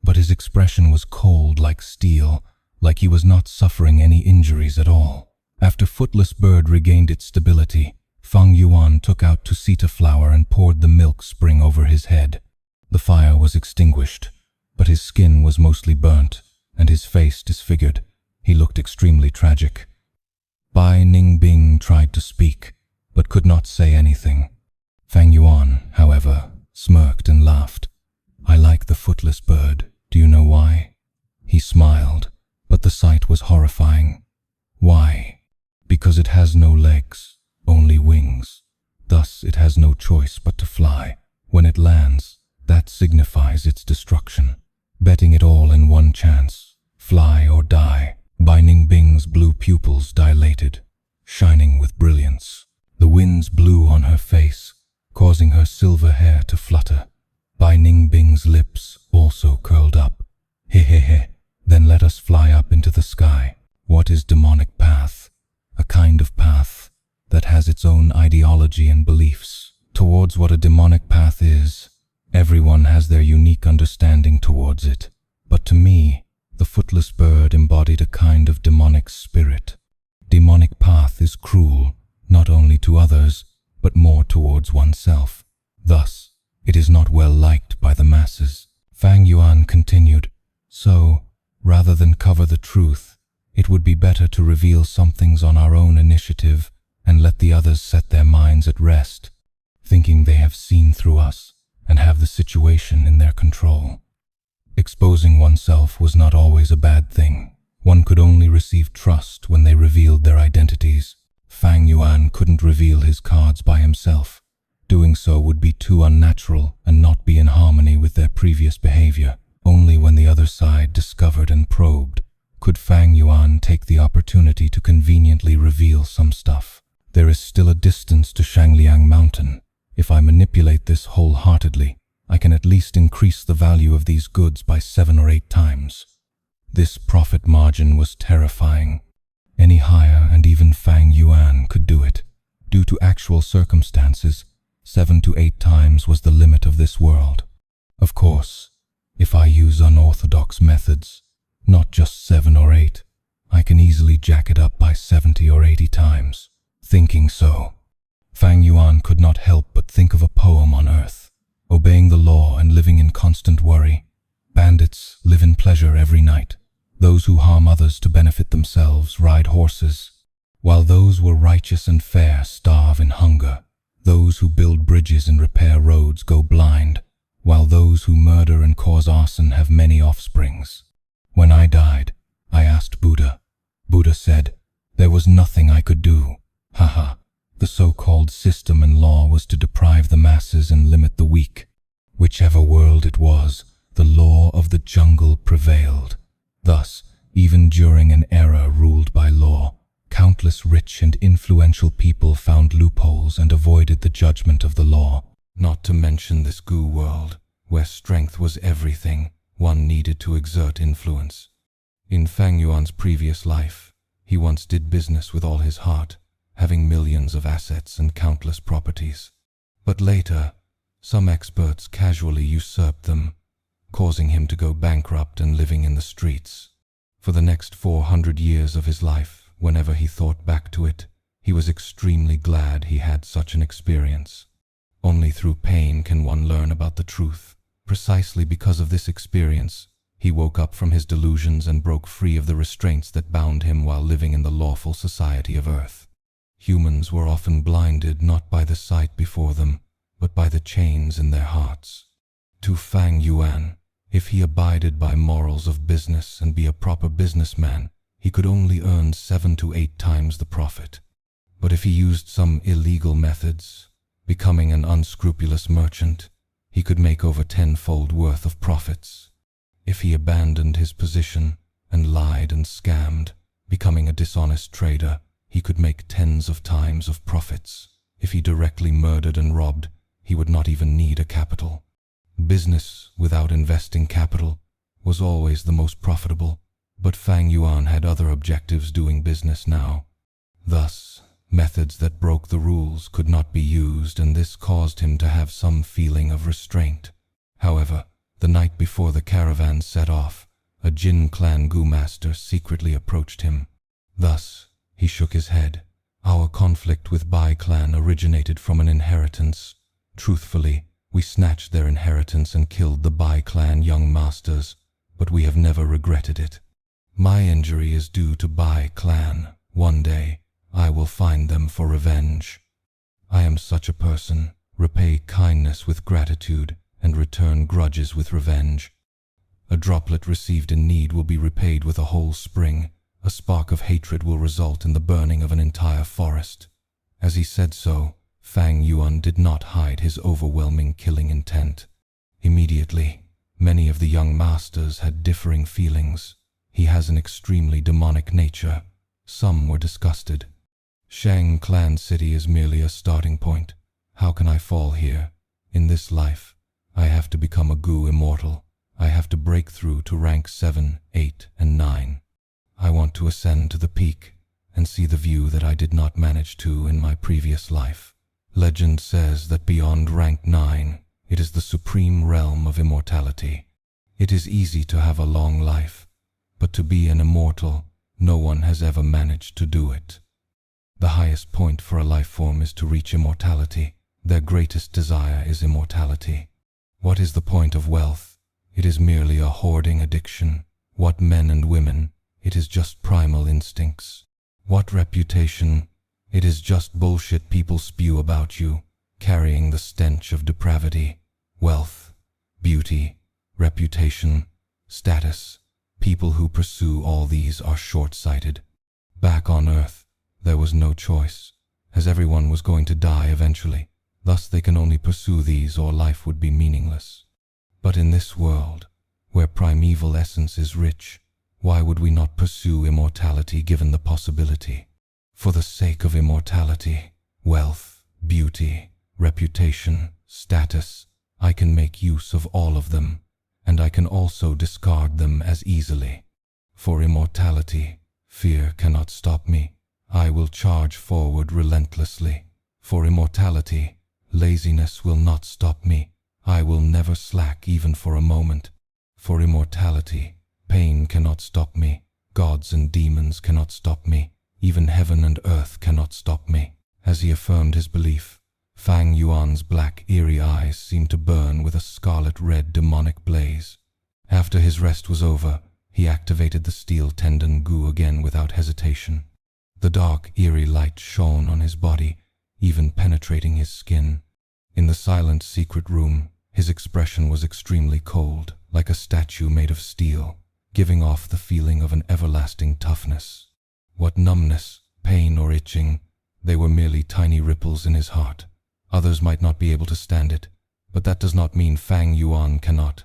But his expression was cold like steel, like he was not suffering any injuries at all. After Footless Bird regained its stability, Fang Yuan took out Tusita flower and poured the milk spring over his head. The fire was extinguished, but his skin was mostly burnt, and his face disfigured. He looked extremely tragic. Bai Ningbing tried to speak, but could not say anything. Fang Yuan, however, smirked and laughed. "I like the Footless Bird. Do you know why?" He smiled, but the sight was horrifying. "Why?" "Because it has no legs, only wings. Thus it has no choice but to fly. When it lands, that signifies its destruction. Betting it all in one chance, fly or die." Bai Ningbing's blue pupils dilated, shining with brilliance. The winds blew on her face, causing her silver hair to flutter. Bai Ningbing's lips also curled up. Hehehe, then let us fly up into the sky. What is demonic path? A kind of path that has its own ideology and beliefs towards what a demonic path is. Everyone has their unique understanding towards it. But to me, the footless bird embodied a kind of demonic spirit. Demonic path is cruel, not only to others, but more towards oneself. Thus, it is not well liked by the masses. Fang Yuan continued, so, rather than cover the truth, it would be better to reveal some things on our own initiative and let the others set their minds at rest, thinking they have seen through us and have the situation in their control. Exposing oneself was not always a bad thing. One could only receive trust when they revealed their identities. Fang Yuan couldn't reveal his cards by himself. Doing so would be too unnatural and not be in harmony with their previous behavior. Only when the other side discovered and probed could Fang Yuan take the opportunity to conveniently reveal some stuff. There is still a distance to Shangliang Mountain. If I manipulate this wholeheartedly, I can at least increase the value of these goods by 7 or 8 times. This profit margin was terrifying. Any higher and even Fang Yuan could do it. Due to actual circumstances, 7 to 8 times was the limit of this world. Of course, if I use unorthodox methods, not just 7 or 8, I can easily jack it up by 70 or 80 times. Thinking so, Fang Yuan could not help but think of a poem on earth. Obeying the law and living in constant worry. Bandits live in pleasure every night. Those who harm others to benefit themselves ride horses, while those who are righteous and fair starve in hunger. Those who build bridges and repair roads go blind, while those who murder and cause arson have many offsprings. When I died, I asked Buddha. Buddha said, there was nothing I could do. Haha. The so-called system and law was to deprive the masses and limit the weak. Whichever world it was, the law of the jungle prevailed. Thus, even during an era ruled by law, countless rich and influential people found loopholes and avoided the judgment of the law. Not to mention this goo world, where strength was everything, one needed to exert influence. In Fang Yuan's previous life, he once did business with all his heart, having millions of assets and countless properties. But later, some experts casually usurped them, causing him to go bankrupt and living in the streets. For the next 400 years of his life, whenever he thought back to it, he was extremely glad he had such an experience. Only through pain can one learn about the truth. Precisely because of this experience, he woke up from his delusions and broke free of the restraints that bound him while living in the lawful society of Earth. Humans were often blinded not by the sight before them, but by the chains in their hearts. To Fang Yuan, if he abided by morals of business and be a proper businessman, he could only earn 7 to 8 times the profit. But if he used some illegal methods, becoming an unscrupulous merchant, he could make over 10-fold worth of profits. If he abandoned his position and lied and scammed, becoming a dishonest trader, he could make tens of times of profits. If he directly murdered and robbed, he would not even need a capital. Business without investing capital was always the most profitable, but Fang Yuan had other objectives doing business now. Thus, methods that broke the rules could not be used, and this caused him to have some feeling of restraint. However, the night before the caravan set off, a Jin clan Gu-master secretly approached him. Thus, he shook his head. Our conflict with Bai clan originated from an inheritance. Truthfully, we snatched their inheritance and killed the Bai clan young masters, but we have never regretted it. My injury is due to Bai clan. One day, I will find them for revenge. I am such a person. Repay kindness with gratitude and return grudges with revenge. A droplet received in need will be repaid with a whole spring. A spark of hatred will result in the burning of an entire forest. As he said so, Fang Yuan did not hide his overwhelming killing intent. Immediately, many of the young masters had differing feelings. He has an extremely demonic nature. Some were disgusted. Shang Clan City is merely a starting point. How can I fall here? In this life, I have to become a goo immortal. I have to break through to rank 7, 8, and 9. I want to ascend to the peak and see the view that I did not manage to in my previous life. Legend says that beyond rank 9, it is the supreme realm of immortality. It is easy to have a long life, but to be an immortal, no one has ever managed to do it. The highest point for a life form is to reach immortality. Their greatest desire is immortality. What is the point of wealth? It is merely a hoarding addiction. What men and women? It is just primal instincts. What reputation? It is just bullshit people spew about you, carrying the stench of depravity. Wealth, beauty, reputation, status. People who pursue all these are short-sighted. Back on Earth, there was no choice, as everyone was going to die eventually. Thus they can only pursue these or life would be meaningless. But in this world, where primeval essence is rich, why would we not pursue immortality given the possibility? For the sake of immortality, wealth, beauty, reputation, status, I can make use of all of them, and I can also discard them as easily. For immortality, fear cannot stop me. I will charge forward relentlessly. For immortality, laziness will not stop me. I will never slack even for a moment. For immortality, pain cannot stop me. Gods and demons cannot stop me. Even heaven and earth cannot stop me. As he affirmed his belief, Fang Yuan's black, eerie eyes seemed to burn with a scarlet-red demonic blaze. After his rest was over, he activated the steel tendon goo again without hesitation. The dark, eerie light shone on his body, even penetrating his skin. In the silent, secret room, his expression was extremely cold, like a statue made of steel, giving off the feeling of an everlasting toughness. What numbness, pain, or itching, they were merely tiny ripples in his heart. Others might not be able to stand it, but that does not mean Fang Yuan cannot.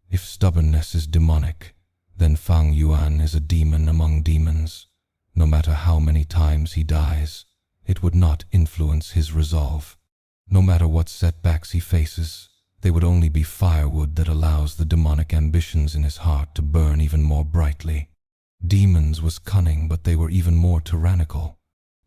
If stubbornness is demonic, then Fang Yuan is a demon among demons. No matter how many times he dies, it would not influence his resolve. No matter what setbacks he faces, they would only be firewood that allows the demonic ambitions in his heart to burn even more brightly. Demons was cunning, but they were even more tyrannical,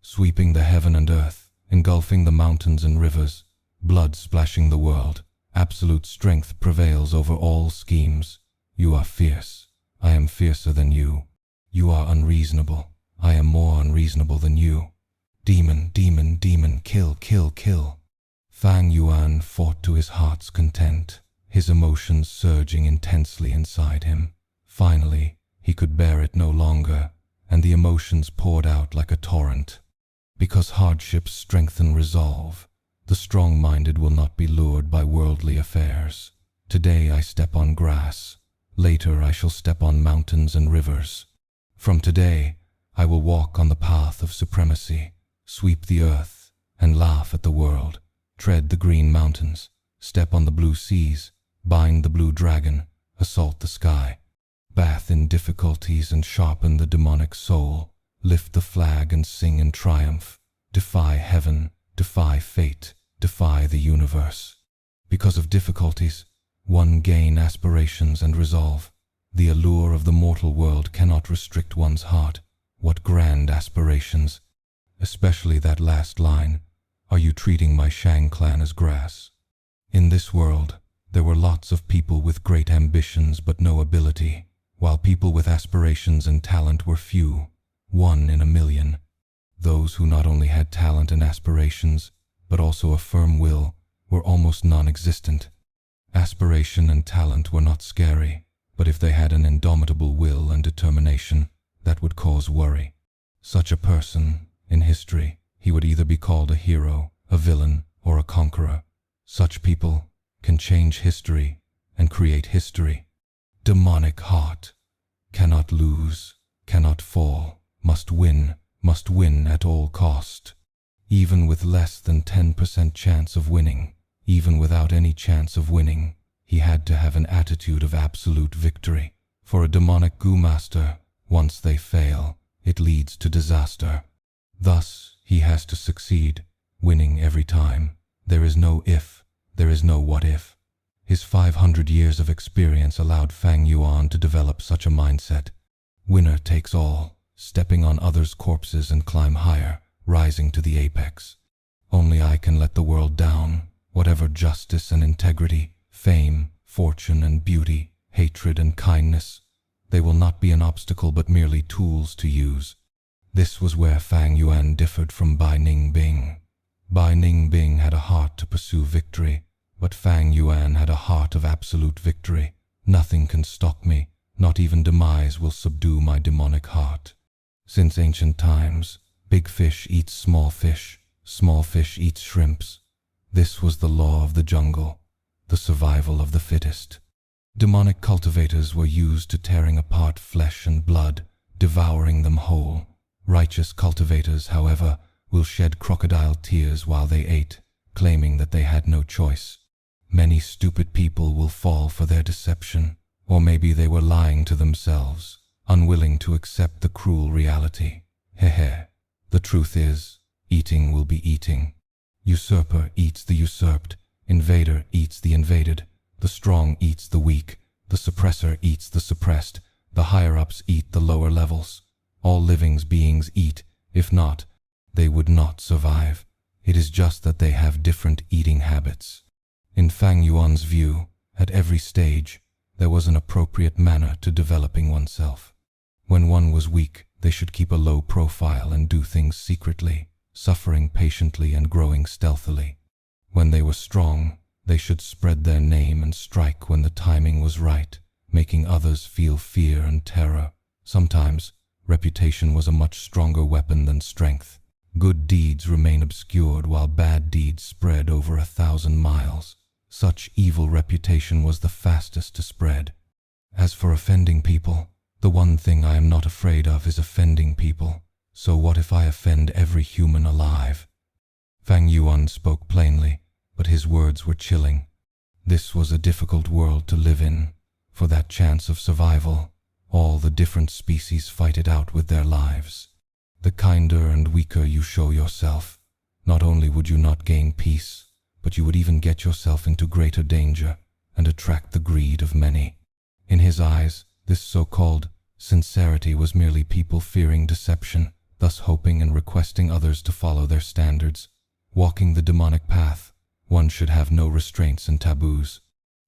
sweeping the heaven and earth, engulfing the mountains and rivers, blood splashing the world. Absolute strength prevails over all schemes. You are fierce. I am fiercer than you. You are unreasonable. I am more unreasonable than you. Demon, demon, demon, kill, kill, kill. Fang Yuan fought to his heart's content, his emotions surging intensely inside him. Finally, he could bear it no longer, and the emotions poured out like a torrent. Because hardships strengthen resolve, the strong-minded will not be lured by worldly affairs. Today I step on grass. Later I shall step on mountains and rivers. From today, I will walk on the path of supremacy, sweep the earth, and laugh at the world, tread the green mountains, step on the blue seas, bind the blue dragon, assault the sky, bath in difficulties and sharpen the demonic soul, lift the flag and sing in triumph, defy heaven, defy fate, defy the universe. Because of difficulties, one gain aspirations and resolve. The allure of the mortal world cannot restrict one's heart. What grand aspirations! Especially that last line, "Are you treating my Shang clan as grass?" In this world, there were lots of people with great ambitions but no ability, while people with aspirations and talent were few, 1 in a million. Those who not only had talent and aspirations, but also a firm will, were almost non-existent. Aspiration and talent were not scary, but if they had an indomitable will and determination, that would cause worry. Such a person, in history, he would either be called a hero, a villain, or a conqueror. Such people can change history and create history. Demonic heart. Cannot lose, cannot fall, must win at all cost. Even with less than 10% chance of winning, even without any chance of winning, he had to have an attitude of absolute victory. For a demonic goo master, once they fail, it leads to disaster. Thus, he has to succeed, winning every time, There is no if, there is no what if. His 500 years of experience allowed Fang Yuan to develop such a mindset. Winner takes all, stepping on others' corpses and climb higher, rising to the apex. Only I can let the world down, whatever justice and integrity, fame, fortune and beauty, hatred and kindness. They will not be an obstacle but merely tools to use. This was where Fang Yuan differed from Bai Ningbing. Bai Ningbing had a heart to pursue victory, but Fang Yuan had a heart of absolute victory. Nothing can stop me, not even demise will subdue my demonic heart. Since ancient times, big fish eats small fish eats shrimps. This was the law of the jungle, the survival of the fittest. Demonic cultivators were used to tearing apart flesh and blood, devouring them whole. Righteous cultivators, however, will shed crocodile tears while they ate, claiming that they had no choice. Many stupid people will fall for their deception, or maybe they were lying to themselves, unwilling to accept the cruel reality. Hehe. The truth is, eating will be eating. Usurper eats the usurped, invader eats the invaded, the strong eats the weak, the suppressor eats the suppressed, the higher-ups eat the lower levels. All living beings eat, if not, they would not survive. It is just that they have different eating habits. In Fang Yuan's view, at every stage, there was an appropriate manner to developing oneself. When one was weak, they should keep a low profile and do things secretly, suffering patiently and growing stealthily. When they were strong, they should spread their name and strike when the timing was right, making others feel fear and terror. Sometimes, reputation was a much stronger weapon than strength. Good deeds remain obscured while bad deeds spread over 1,000 miles. Such evil reputation was the fastest to spread. As for offending people, the one thing I am not afraid of is offending people. So what if I offend every human alive? Fang Yuan spoke plainly, but his words were chilling. This was a difficult world to live in. For that chance of survival, all the different species fight it out with their lives. The kinder and weaker you show yourself, not only would you not gain peace, but you would even get yourself into greater danger and attract the greed of many. In his eyes, this so-called sincerity was merely people fearing deception, thus hoping and requesting others to follow their standards. Walking the demonic path, one should have no restraints and taboos.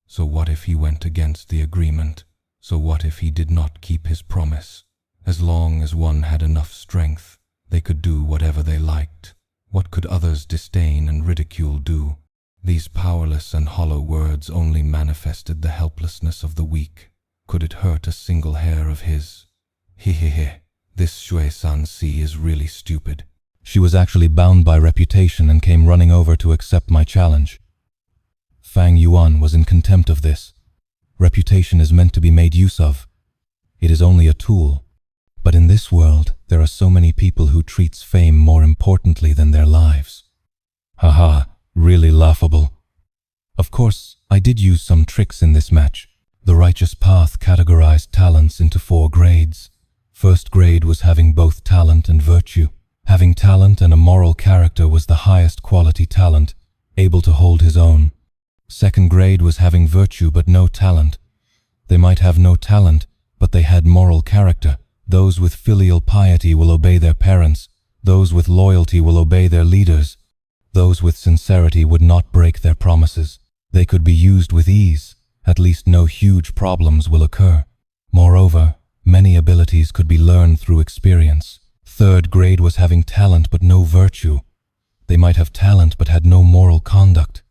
So what if he went against the agreement? So what if he did not keep his promise? As long as one had enough strength, they could do whatever they liked. What could others' disdain and ridicule do? These powerless and hollow words only manifested the helplessness of the weak. Could it hurt a single hair of his? He. This Shui-san-si is really stupid. She was actually bound by reputation and came running over to accept my challenge. Fang Yuan was in contempt of this. Reputation is meant to be made use of. It is only a tool. But in this world, there are so many people who treats fame more importantly than their lives. Haha, really laughable. Of course, I did use some tricks in this match. The righteous path categorized talents into 4 grades. First grade was having both talent and virtue. Having talent and a moral character was the highest quality talent, able to hold his own. Second grade was having virtue but no talent. They might have no talent, but they had moral character. Those with filial piety will obey their parents. Those with loyalty will obey their leaders. Those with sincerity would not break their promises. They could be used with ease. At least no huge problems will occur. Moreover, many abilities could be learned through experience. Third grade was having talent but no virtue. They might have talent but had no moral conduct.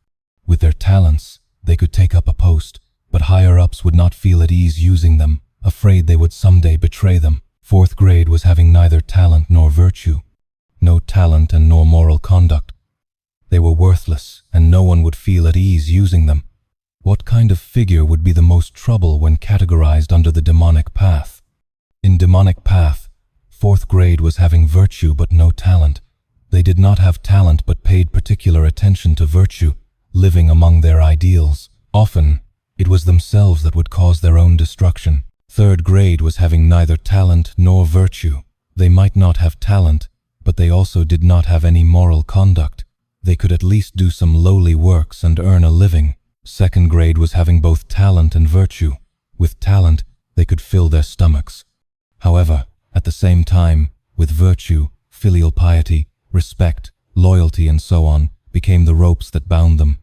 With their talents, they could take up a post, but higher-ups would not feel at ease using them, afraid they would someday betray them. Fourth grade was having neither talent nor virtue. No talent and nor moral conduct. They were worthless, and no one would feel at ease using them. What kind of figure would be the most trouble when categorized under the demonic path? In demonic path, fourth grade was having virtue but no talent. They did not have talent but paid particular attention to virtue, living among their ideals. Often, it was themselves that would cause their own destruction. Third grade was having neither talent nor virtue. They might not have talent, but they also did not have any moral conduct. they could at least do some lowly works and earn a living. Second grade was having both talent and virtue. With talent, they could fill their stomachs. However, at the same time, with virtue, filial piety, respect, loyalty and so on, became the ropes that bound them.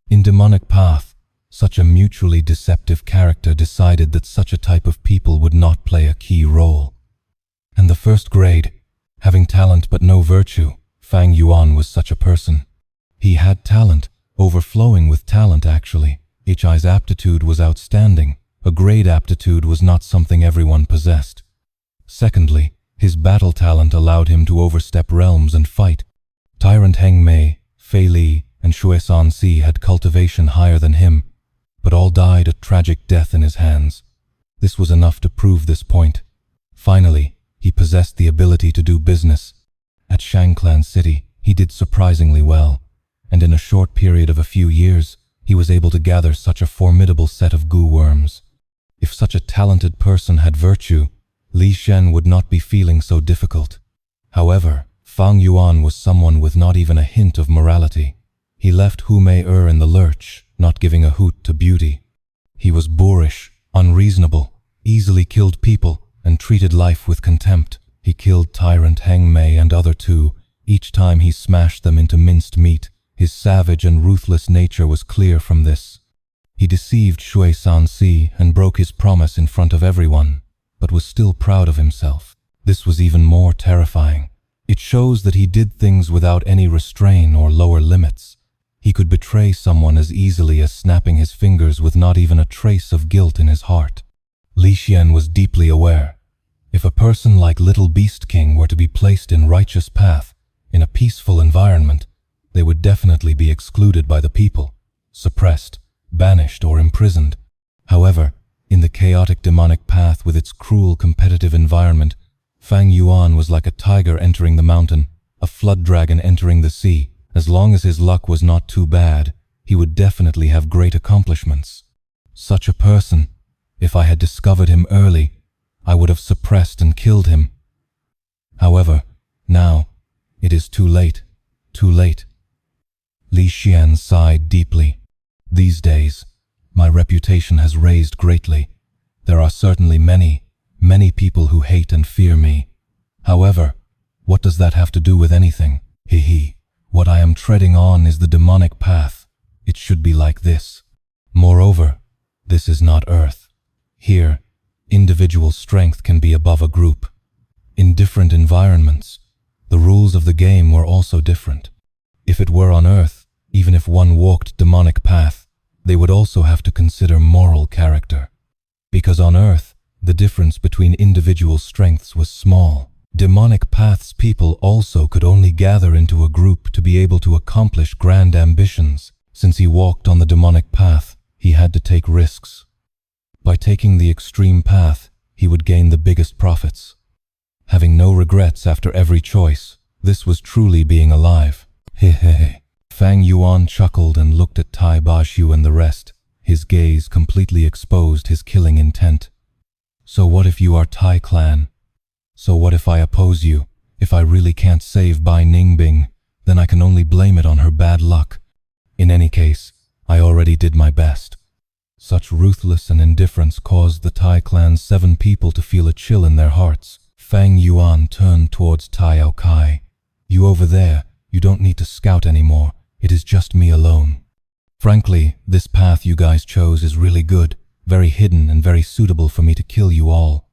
In demonic path, such a mutually deceptive character decided that such a type of people would not play a key role. And the first grade, having talent but no virtue, Fang Yuan was such a person. He had talent, overflowing with talent actually. HI's aptitude was outstanding. A grade aptitude was not something everyone possessed. Secondly, his battle talent allowed him to overstep realms and fight. Tyrant Heng Mei, Fei Li, and Shui San Si had cultivation higher than him, but all died a tragic death in his hands. This was enough to prove this point. Finally, he possessed the ability to do business. At Shangclan City, he did surprisingly well, and in a short period of a few years, he was able to gather such a formidable set of goo worms. If such a talented person had virtue, Li Shen would not be feeling so difficult. However, Fang Yuan was someone with not even a hint of morality. He left Hu Mei in the lurch, not giving a hoot to beauty. He was boorish, unreasonable, easily killed people, and treated life with contempt. He killed Tyrant Heng Mei and other two. Each time he smashed them into minced meat. His savage and ruthless nature was clear from this. He deceived Shui San Si and broke his promise in front of everyone, but was still proud of himself. This was even more terrifying. It shows that he did things without any restraint or lower limits. He could betray someone as easily as snapping his fingers with not even a trace of guilt in his heart. Li Xian was deeply aware. If a person like Little Beast King were to be placed in righteous path, in a peaceful environment, they would definitely be excluded by the people, suppressed, banished or imprisoned. However, in the chaotic demonic path with its cruel competitive environment, Fang Yuan was like a tiger entering the mountain, a flood dragon entering the sea. As long as his luck was not too bad, he would definitely have great accomplishments. Such a person, if I had discovered him early, I would have suppressed and killed him. However, now, it is too late, too late. Li Xian sighed deeply. These days, my reputation has raised greatly. There are certainly many people who hate and fear me. However, what does that have to do with anything? Hee. What I am treading on is the demonic path. It should be like this. Moreover, this is not Earth. Here, individual strength can be above a group. In different environments, the rules of the game were also different. If it were on Earth, even if one walked demonic path, they would also have to consider moral character. Because on Earth, the difference between individual strengths was small. Demonic path's people also could only gather into a group to be able to accomplish grand ambitions. Since he walked on the demonic path, he had to take risks. By taking the extreme path, he would gain the biggest profits. Having no regrets after every choice, this was truly being alive. Hehehe. Fang Yuan chuckled and looked at Tai Bashu and the rest. His gaze completely exposed his killing intent. So what if you are Tai clan? So what if I oppose you? If I really can't save Bai Ningbing, then I can only blame it on her bad luck. In any case, I already did my best. Such ruthless and indifference caused the Tai clan's 7 people to feel a chill in their hearts. Fang Yuan turned towards Tai Aokai. You over there, you don't need to scout anymore. It is just me alone. Frankly, this path you guys chose is really good, very hidden and very suitable for me to kill you all.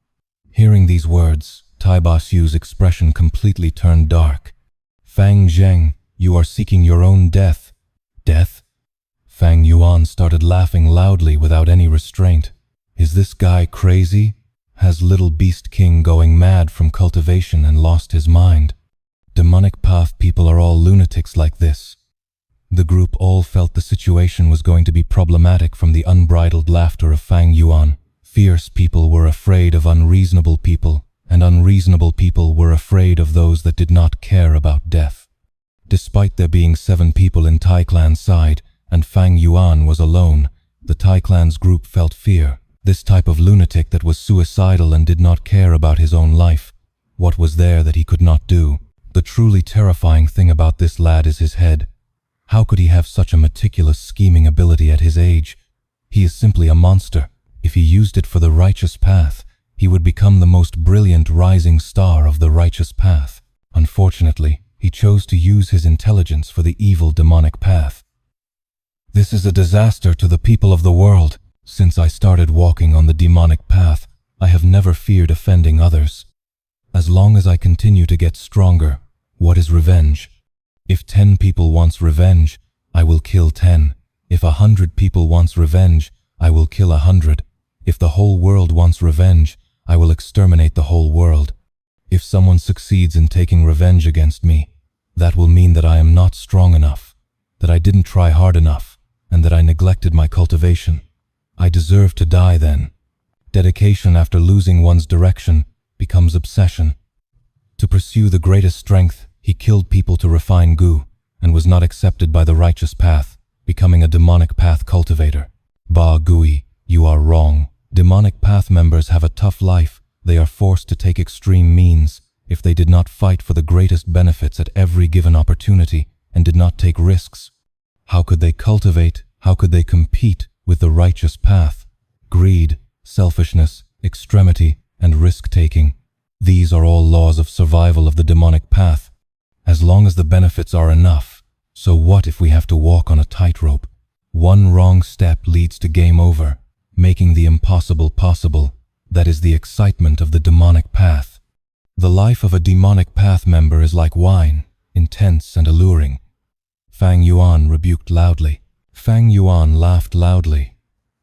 Hearing these words, Tai Bashu's expression completely turned dark. Fang Zheng, you are seeking your own death. Death? Fang Yuan started laughing loudly without any restraint. Is this guy crazy? Has Little Beast King going mad from cultivation and lost his mind? Demonic path people are all lunatics like this. The group all felt the situation was going to be problematic from the unbridled laughter of Fang Yuan. Fierce people were afraid of unreasonable people, and unreasonable people were afraid of those that did not care about death. Despite there being 7 people in Tai Clan's side, and Fang Yuan was alone, the Tai Clan's group felt fear. This type of lunatic that was suicidal and did not care about his own life. What was there that he could not do? The truly terrifying thing about this lad is his head. How could he have such a meticulous scheming ability at his age? He is simply a monster. If he used it for the righteous path, he would become the most brilliant rising star of the righteous path. Unfortunately, he chose to use his intelligence for the evil demonic path. This is a disaster to the people of the world. Since I started walking on the demonic path, I have never feared offending others. As long as I continue to get stronger, what is revenge? If 10 people wants revenge, I will kill 10. If 100 people wants revenge, I will kill 100. If the whole world wants revenge, I will exterminate the whole world. If someone succeeds in taking revenge against me, that will mean that I am not strong enough, that I didn't try hard enough, and that I neglected my cultivation. I deserve to die then. Dedication after losing one's direction becomes obsession. To pursue the greatest strength, he killed people to refine goo, and was not accepted by the righteous path, becoming a demonic path cultivator. Ba Gui, you are wrong. Demonic path members have a tough life. They are forced to take extreme means. If they did not fight for the greatest benefits at every given opportunity and did not take risks, how could they cultivate, how could they compete with the righteous path? Greed, selfishness, extremity, and risk-taking. These are all laws of survival of the demonic path. As long as the benefits are enough, so what if we have to walk on a tightrope? One wrong step leads to game over, making the impossible possible. That is the excitement of the demonic path. The life of a demonic path member is like wine, intense and alluring. Fang Yuan rebuked loudly. Fang Yuan laughed loudly.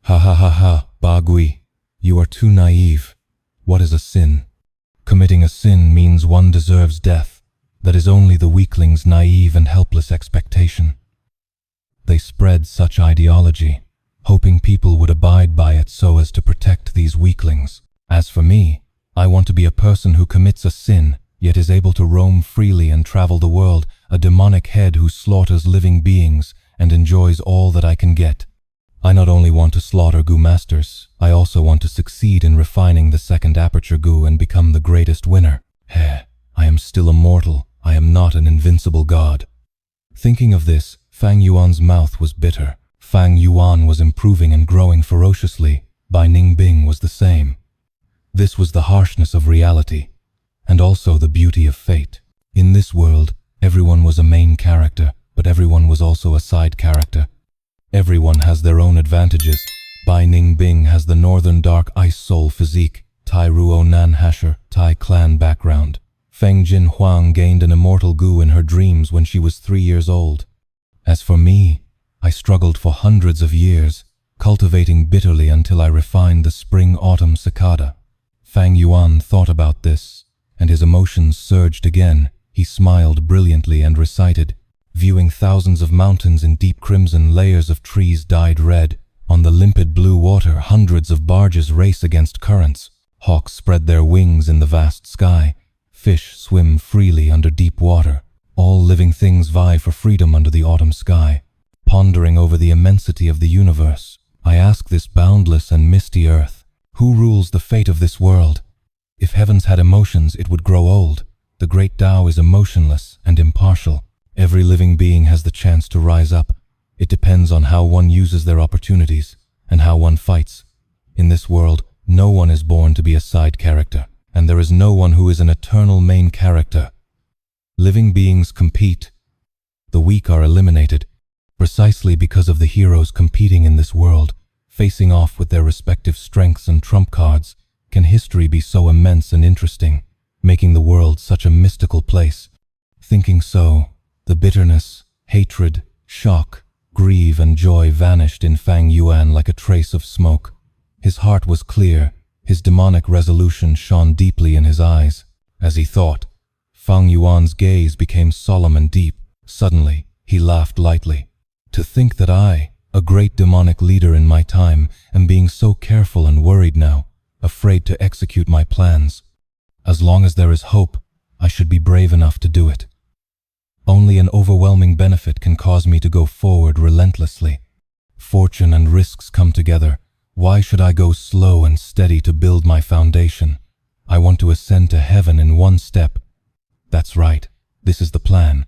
Ha ha ha ha, Ba Gui, you are too naive. What is a sin? Committing a sin means one deserves death. That is only the weakling's naive and helpless expectation. They spread such ideology, hoping people would abide by it so as to protect these weaklings. As for me, I want to be a person who commits a sin, yet is able to roam freely and travel the world, a demonic head who slaughters living beings and enjoys all that I can get. I not only want to slaughter goo masters, I also want to succeed in refining the second aperture goo and become the greatest winner. I am still immortal. I am not an invincible god. Thinking of this, Fang Yuan's mouth was bitter. Fang Yuan was improving and growing ferociously. Bai Ningbing was the same. This was the harshness of reality, and also the beauty of fate. In this world, everyone was a main character, but everyone was also a side character. Everyone has their own advantages. Bai Ningbing has the northern dark ice soul physique, Tai Ruo Nan Hasher, Tai clan background. Feng Jin Huang gained an immortal goo in her dreams when she was 3 years old. As for me, I struggled for hundreds of years, cultivating bitterly until I refined the spring-autumn cicada. Fang Yuan thought about this, and his emotions surged again. He smiled brilliantly and recited, viewing thousands of mountains in deep crimson, layers of trees dyed red. On the limpid blue water, hundreds of barges race against currents. Hawks spread their wings in the vast sky. Fish swim freely under deep water. All living things vie for freedom under the autumn sky. Pondering over the immensity of the universe, I ask this boundless and misty earth, who rules the fate of this world? If heavens had emotions, it would grow old. The great Tao is emotionless and impartial. Every living being has the chance to rise up. It depends on how one uses their opportunities and how one fights. In this world, no one is born to be a side character, and there is no one who is an eternal main character. Living beings compete. The weak are eliminated, precisely because of the heroes competing in this world, facing off with their respective strengths and trump cards. Can history be so immense and interesting, making the world such a mystical place? Thinking so, the bitterness, hatred, shock, grief, and joy vanished in Fang Yuan like a trace of smoke. His heart was clear. His demonic resolution shone deeply in his eyes. As he thought, Fang Yuan's gaze became solemn and deep. Suddenly, he laughed lightly. To think that I, a great demonic leader in my time, am being so careful and worried now, afraid to execute my plans. As long as there is hope, I should be brave enough to do it. Only an overwhelming benefit can cause me to go forward relentlessly. Fortune and risks come together. Why should I go slow and steady to build my foundation? I want to ascend to heaven in one step. That's right, this is the plan.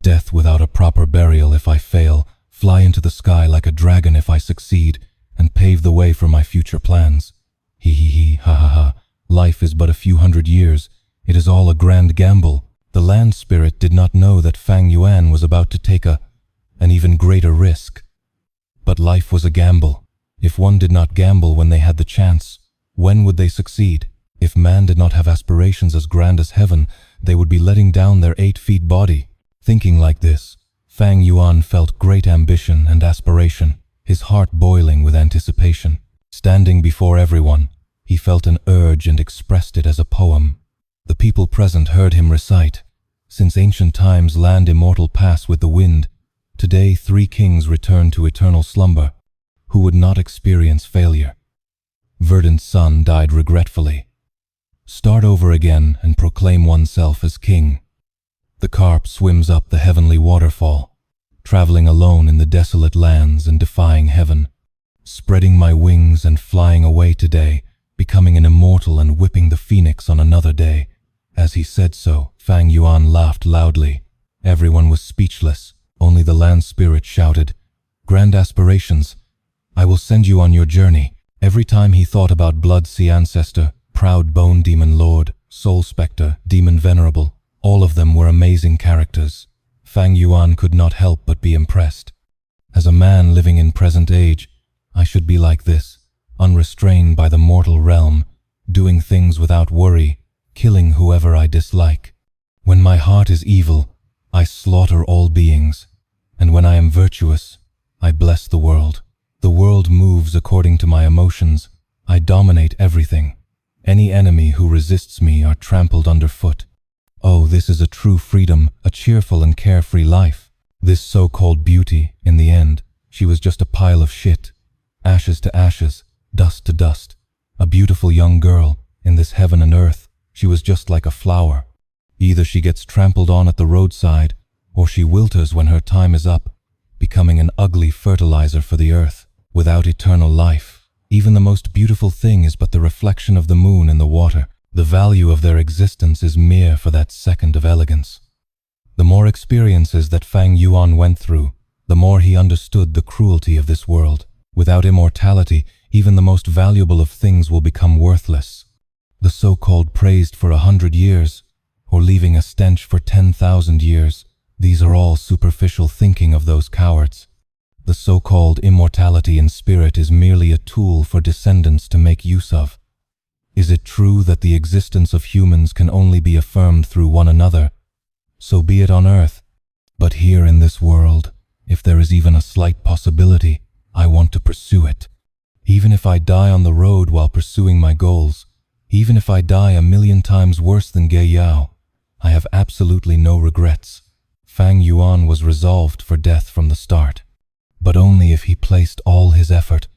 Death without a proper burial if I fail, fly into the sky like a dragon if I succeed, and pave the way for my future plans. He, ha ha ha. Life is but a few hundred years. It is all a grand gamble. The land spirit did not know that Fang Yuan was about to take an even greater risk. But life was a gamble. If one did not gamble when they had the chance, when would they succeed? If man did not have aspirations as grand as heaven, they would be letting down their 8 feet body. Thinking like this, Fang Yuan felt great ambition and aspiration, his heart boiling with anticipation. Standing before everyone, he felt an urge and expressed it as a poem. The people present heard him recite, "Since ancient times land immortal pass with the wind, today 3 kings return to eternal slumber. Who would not experience failure? Verdant's son died regretfully. Start over again and proclaim oneself as king." The carp swims up the heavenly waterfall, traveling alone in the desolate lands and defying heaven. Spreading my wings and flying away today, becoming an immortal and whipping the phoenix on another day. As he said so, Fang Yuan laughed loudly. Everyone was speechless. Only the land spirit shouted, "Grand aspirations. I will send you on your journey." Every time he thought about Blood Sea Ancestor, Proud Bone Demon Lord, Soul Spectre, Demon Venerable, all of them were amazing characters. Fang Yuan could not help but be impressed. As a man living in present age, I should be like this, unrestrained by the mortal realm, doing things without worry, killing whoever I dislike. When my heart is evil, I slaughter all beings, and when I am virtuous, I bless the world. The world moves according to my emotions. I dominate everything. Any enemy who resists me are trampled underfoot. Oh, this is a true freedom, a cheerful and carefree life. This so-called beauty, in the end, she was just a pile of shit. Ashes to ashes, dust to dust. A beautiful young girl, in this heaven and earth, she was just like a flower. Either she gets trampled on at the roadside, or she wilters when her time is up, becoming an ugly fertilizer for the earth. Without eternal life, even the most beautiful thing is but the reflection of the moon in the water. The value of their existence is mere for that second of elegance. The more experiences that Fang Yuan went through, the more he understood the cruelty of this world. Without immortality, even the most valuable of things will become worthless. The so-called praised for 100 years, or leaving a stench for 10,000 years, these are all superficial thinking of those cowards. The so-called immortality in spirit is merely a tool for descendants to make use of. Is it true that the existence of humans can only be affirmed through one another? So be it on earth. But here in this world, if there is even a slight possibility, I want to pursue it. Even if I die on the road while pursuing my goals, even if I die 1,000,000 times worse than Ge Yao, I have absolutely no regrets. Fang Yuan was resolved for death from the start, but only if he placed all his effort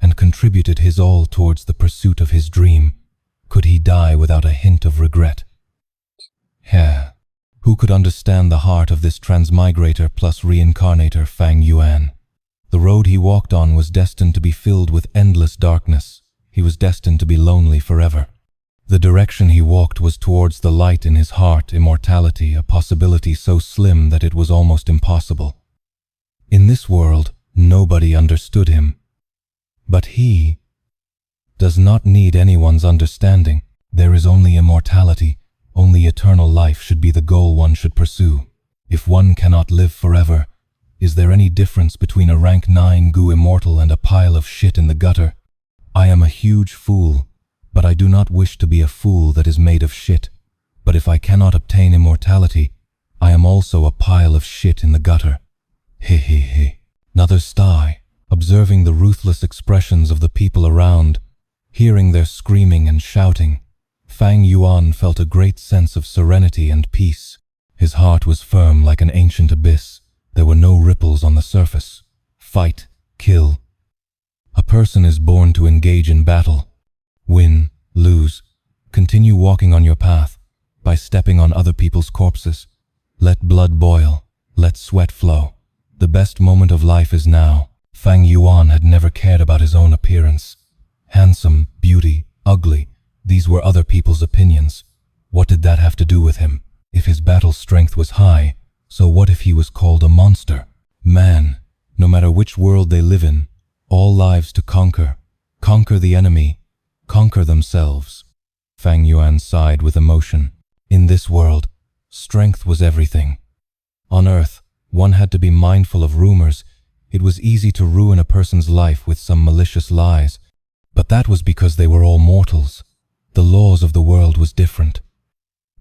and contributed his all towards the pursuit of his dream could he die without a hint of regret. Who could understand the heart of this transmigrator plus reincarnator Fang Yuan? The road he walked on was destined to be filled with endless darkness. He was destined to be lonely forever. The direction he walked was towards the light in his heart, immortality, a possibility so slim that it was almost impossible. In this world, nobody understood him. But he does not need anyone's understanding. There is only immortality. Only eternal life should be the goal one should pursue. If one cannot live forever, is there any difference between a rank 9 goo immortal and a pile of shit in the gutter? I am a huge fool, but I do not wish to be a fool that is made of shit. But if I cannot obtain immortality, I am also a pile of shit in the gutter. Another sigh, observing the ruthless expressions of the people around, hearing their screaming and shouting, Fang Yuan felt a great sense of serenity and peace. His heart was firm like an ancient abyss. There were no ripples on the surface. Fight, kill. A person is born to engage in battle. Win, lose. Continue walking on your path by stepping on other people's corpses. Let blood boil. Let sweat flow. The best moment of life is now. Fang Yuan had never cared about his own appearance. Handsome, beauty, ugly. These were other people's opinions. What did that have to do with him? If his battle strength was high, So what if he was called a monster? Man, no matter which world they live in, all lives to conquer. Conquer the enemy, conquer themselves. Fang Yuan sighed with emotion. In this world, strength was everything. On Earth, one had to be mindful of rumors. It was easy to ruin a person's life with some malicious lies. But that was because they were all mortals. The laws of the world was different.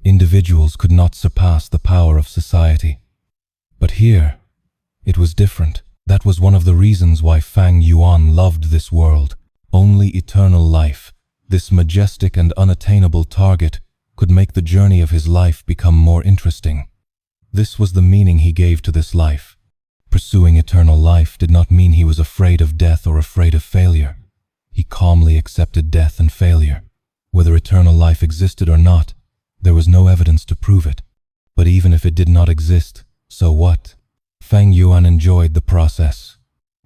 Individuals could not surpass the power of society. But here, it was different. That was one of the reasons why Fang Yuan loved this world. Only eternal life, this majestic and unattainable target, could make the journey of his life become more interesting. This was the meaning he gave to this life. Pursuing eternal life did not mean he was afraid of death or afraid of failure. He calmly accepted death and failure. Whether eternal life existed or not, there was no evidence to prove it. But even if it did not exist, so what? Fang Yuan enjoyed the process.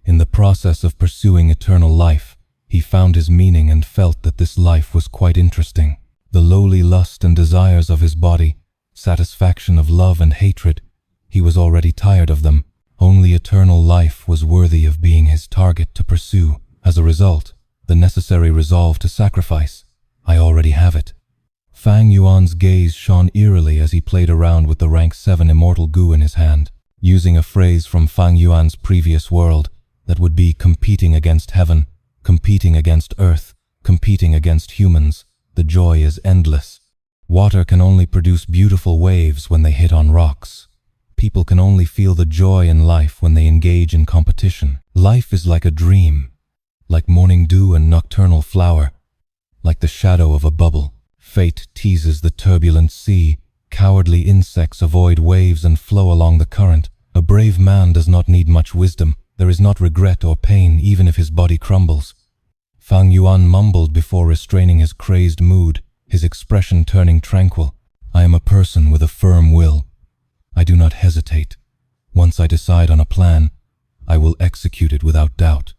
In the process of pursuing eternal life, he found his meaning and felt that this life was quite interesting. The lowly lust and desires of his body, satisfaction of love and hatred, he was already tired of them. Only eternal life was worthy of being his target to pursue. As a result, the necessary resolve to sacrifice, I already have it. Fang Yuan's gaze shone eerily as he played around with the rank 7 immortal goo in his hand, using a phrase from Fang Yuan's previous world that would be competing against heaven, competing against earth, competing against humans. The joy is endless. Water can only produce beautiful waves when they hit on rocks. People can only feel the joy in life when they engage in competition. Life is like a dream, like morning dew and nocturnal flower, like the shadow of a bubble. Fate teases the turbulent sea. Cowardly insects avoid waves and flow along the current. A brave man does not need much wisdom. There is not regret or pain even if his body crumbles. Fang Yuan mumbled before restraining his crazed mood, his expression turning tranquil. I am a person with a firm will. I do not hesitate. Once I decide on a plan, I will execute it without doubt.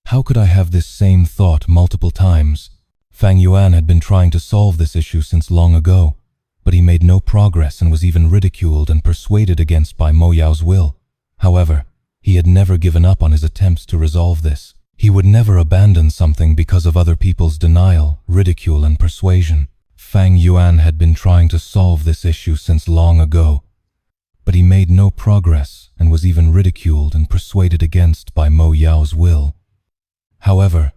How could I have this same thought multiple times? Fang Yuan had been trying to solve this issue since long ago, but he made no progress and was even ridiculed and persuaded against by Mo Yao's will. However, he had never given up on his attempts to resolve this. He would never abandon something because of other people's denial, ridicule, and persuasion. Fang Yuan had been trying to solve this issue since long ago, but he made no progress and was even ridiculed and persuaded against by Mo Yao's will. However,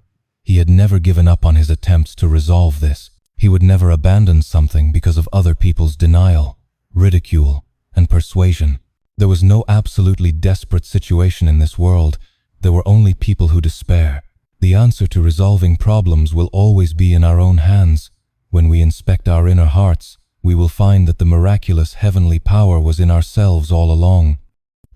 he had never given up on his attempts to resolve this. He would never abandon something because of other people's denial, ridicule, and persuasion. There was no absolutely desperate situation in this world. There were only people who despair. The answer to resolving problems will always be in our own hands. When we inspect our inner hearts, we will find that the miraculous heavenly power was in ourselves all along.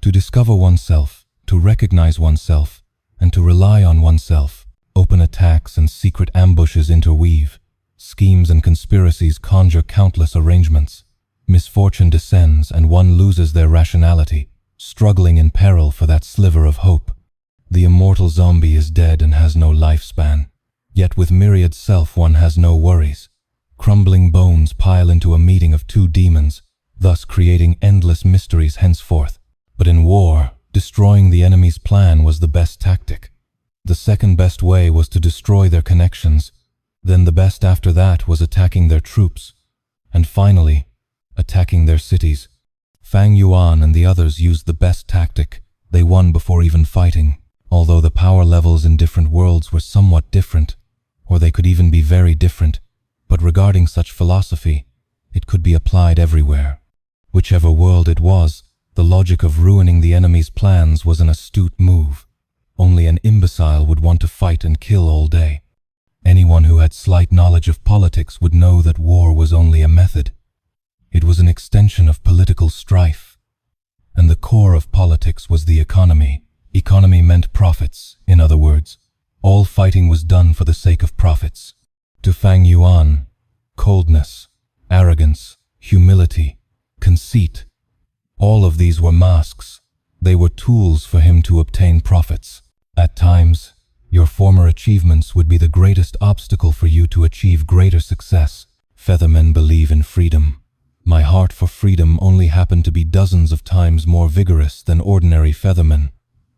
To discover oneself, to recognize oneself, and to rely on oneself. Open attacks and secret ambushes interweave. Schemes and conspiracies conjure countless arrangements. Misfortune descends and one loses their rationality, struggling in peril for that sliver of hope. The immortal zombie is dead and has no lifespan. Yet with myriad self one has no worries. Crumbling bones pile into a meeting of two demons, thus creating endless mysteries henceforth. But in war, destroying the enemy's plan was the best tactic. The second best way was to destroy their connections. Then the best after that was attacking their troops. And finally, attacking their cities. Fang Yuan and the others used the best tactic. They won before even fighting. Although the power levels in different worlds were somewhat different, or they could even be very different, but regarding such philosophy, it could be applied everywhere. Whichever world it was, the logic of ruining the enemy's plans was an astute move. Only an imbecile would want to fight and kill all day. Anyone who had slight knowledge of politics would know that war was only a method. It was an extension of political strife. And the core of politics was the economy. Economy meant profits, in other words. All fighting was done for the sake of profits. To Fang Yuan, coldness, arrogance, humility, conceit, all of these were masks. They were tools for him to obtain profits. At times, your former achievements would be the greatest obstacle for you to achieve greater success. Feathermen believe in freedom. My heart for freedom only happened to be dozens of times more vigorous than ordinary feathermen.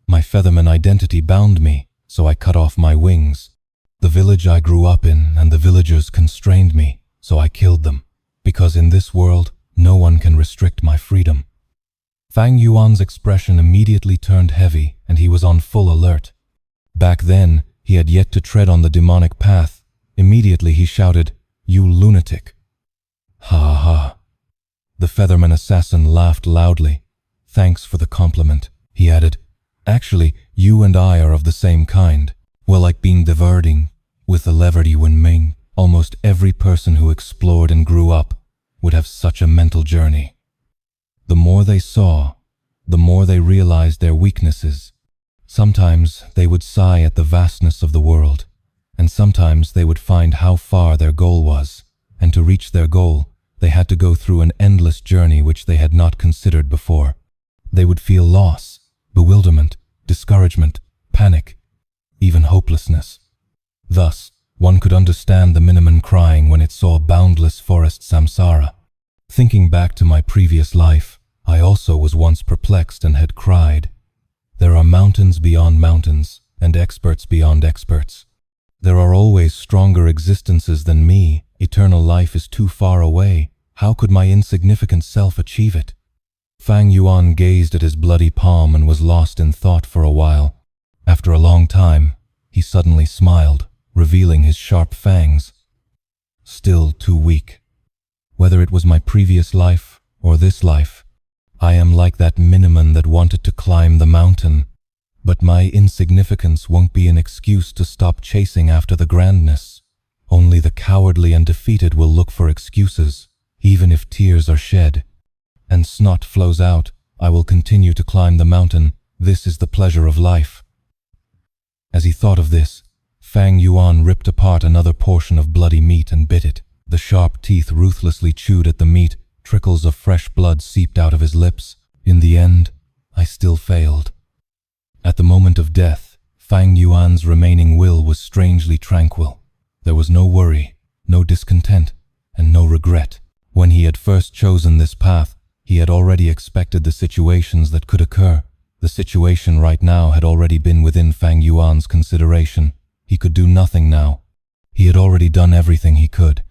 My featherman identity bound me, so I cut off my wings. The village I grew up in and the villagers constrained me, so I killed them, because in this world, no one can restrict my freedom. Fang Yuan's expression immediately turned heavy, and he was on full alert. Back then, he had yet to tread on the demonic path. Immediately he shouted, "You lunatic!" Ha ha. The featherman assassin laughed loudly. "Thanks for the compliment," he added. "Actually, you and I are of the same kind. Well, like being diverting, with the levity when Ming, almost every person who explored and grew up would have such a mental journey. The more they saw, the more they realized their weaknesses. Sometimes they would sigh at the vastness of the world, and sometimes they would find how far their goal was, and to reach their goal, they had to go through an endless journey which they had not considered before. They would feel loss, bewilderment, discouragement, panic, even hopelessness. Thus, one could understand the Miniman crying when it saw boundless forest samsara. Thinking back to my previous life, I also was once perplexed and had cried. There are mountains beyond mountains, and experts beyond experts. There are always stronger existences than me. Eternal life is too far away. How could my insignificant self achieve it? Fang Yuan gazed at his bloody palm and was lost in thought for a while. After a long time, he suddenly smiled, revealing his sharp fangs. Still too weak. Whether it was my previous life or this life, I am like that Miniman that wanted to climb the mountain. But my insignificance won't be an excuse to stop chasing after the grandness. Only the cowardly and defeated will look for excuses, even if tears are shed and snot flows out. I will continue to climb the mountain. This is the pleasure of life. As he thought of this, Fang Yuan ripped apart another portion of bloody meat and bit it. The sharp teeth ruthlessly chewed at the meat. Trickles of fresh blood seeped out of his lips. In the end, I still failed. At the moment of death, Fang Yuan's remaining will was strangely tranquil. There was no worry, no discontent, and no regret. When he had first chosen this path, he had already expected the situations that could occur. The situation right now had already been within Fang Yuan's consideration. He could do nothing now. He had already done everything he could.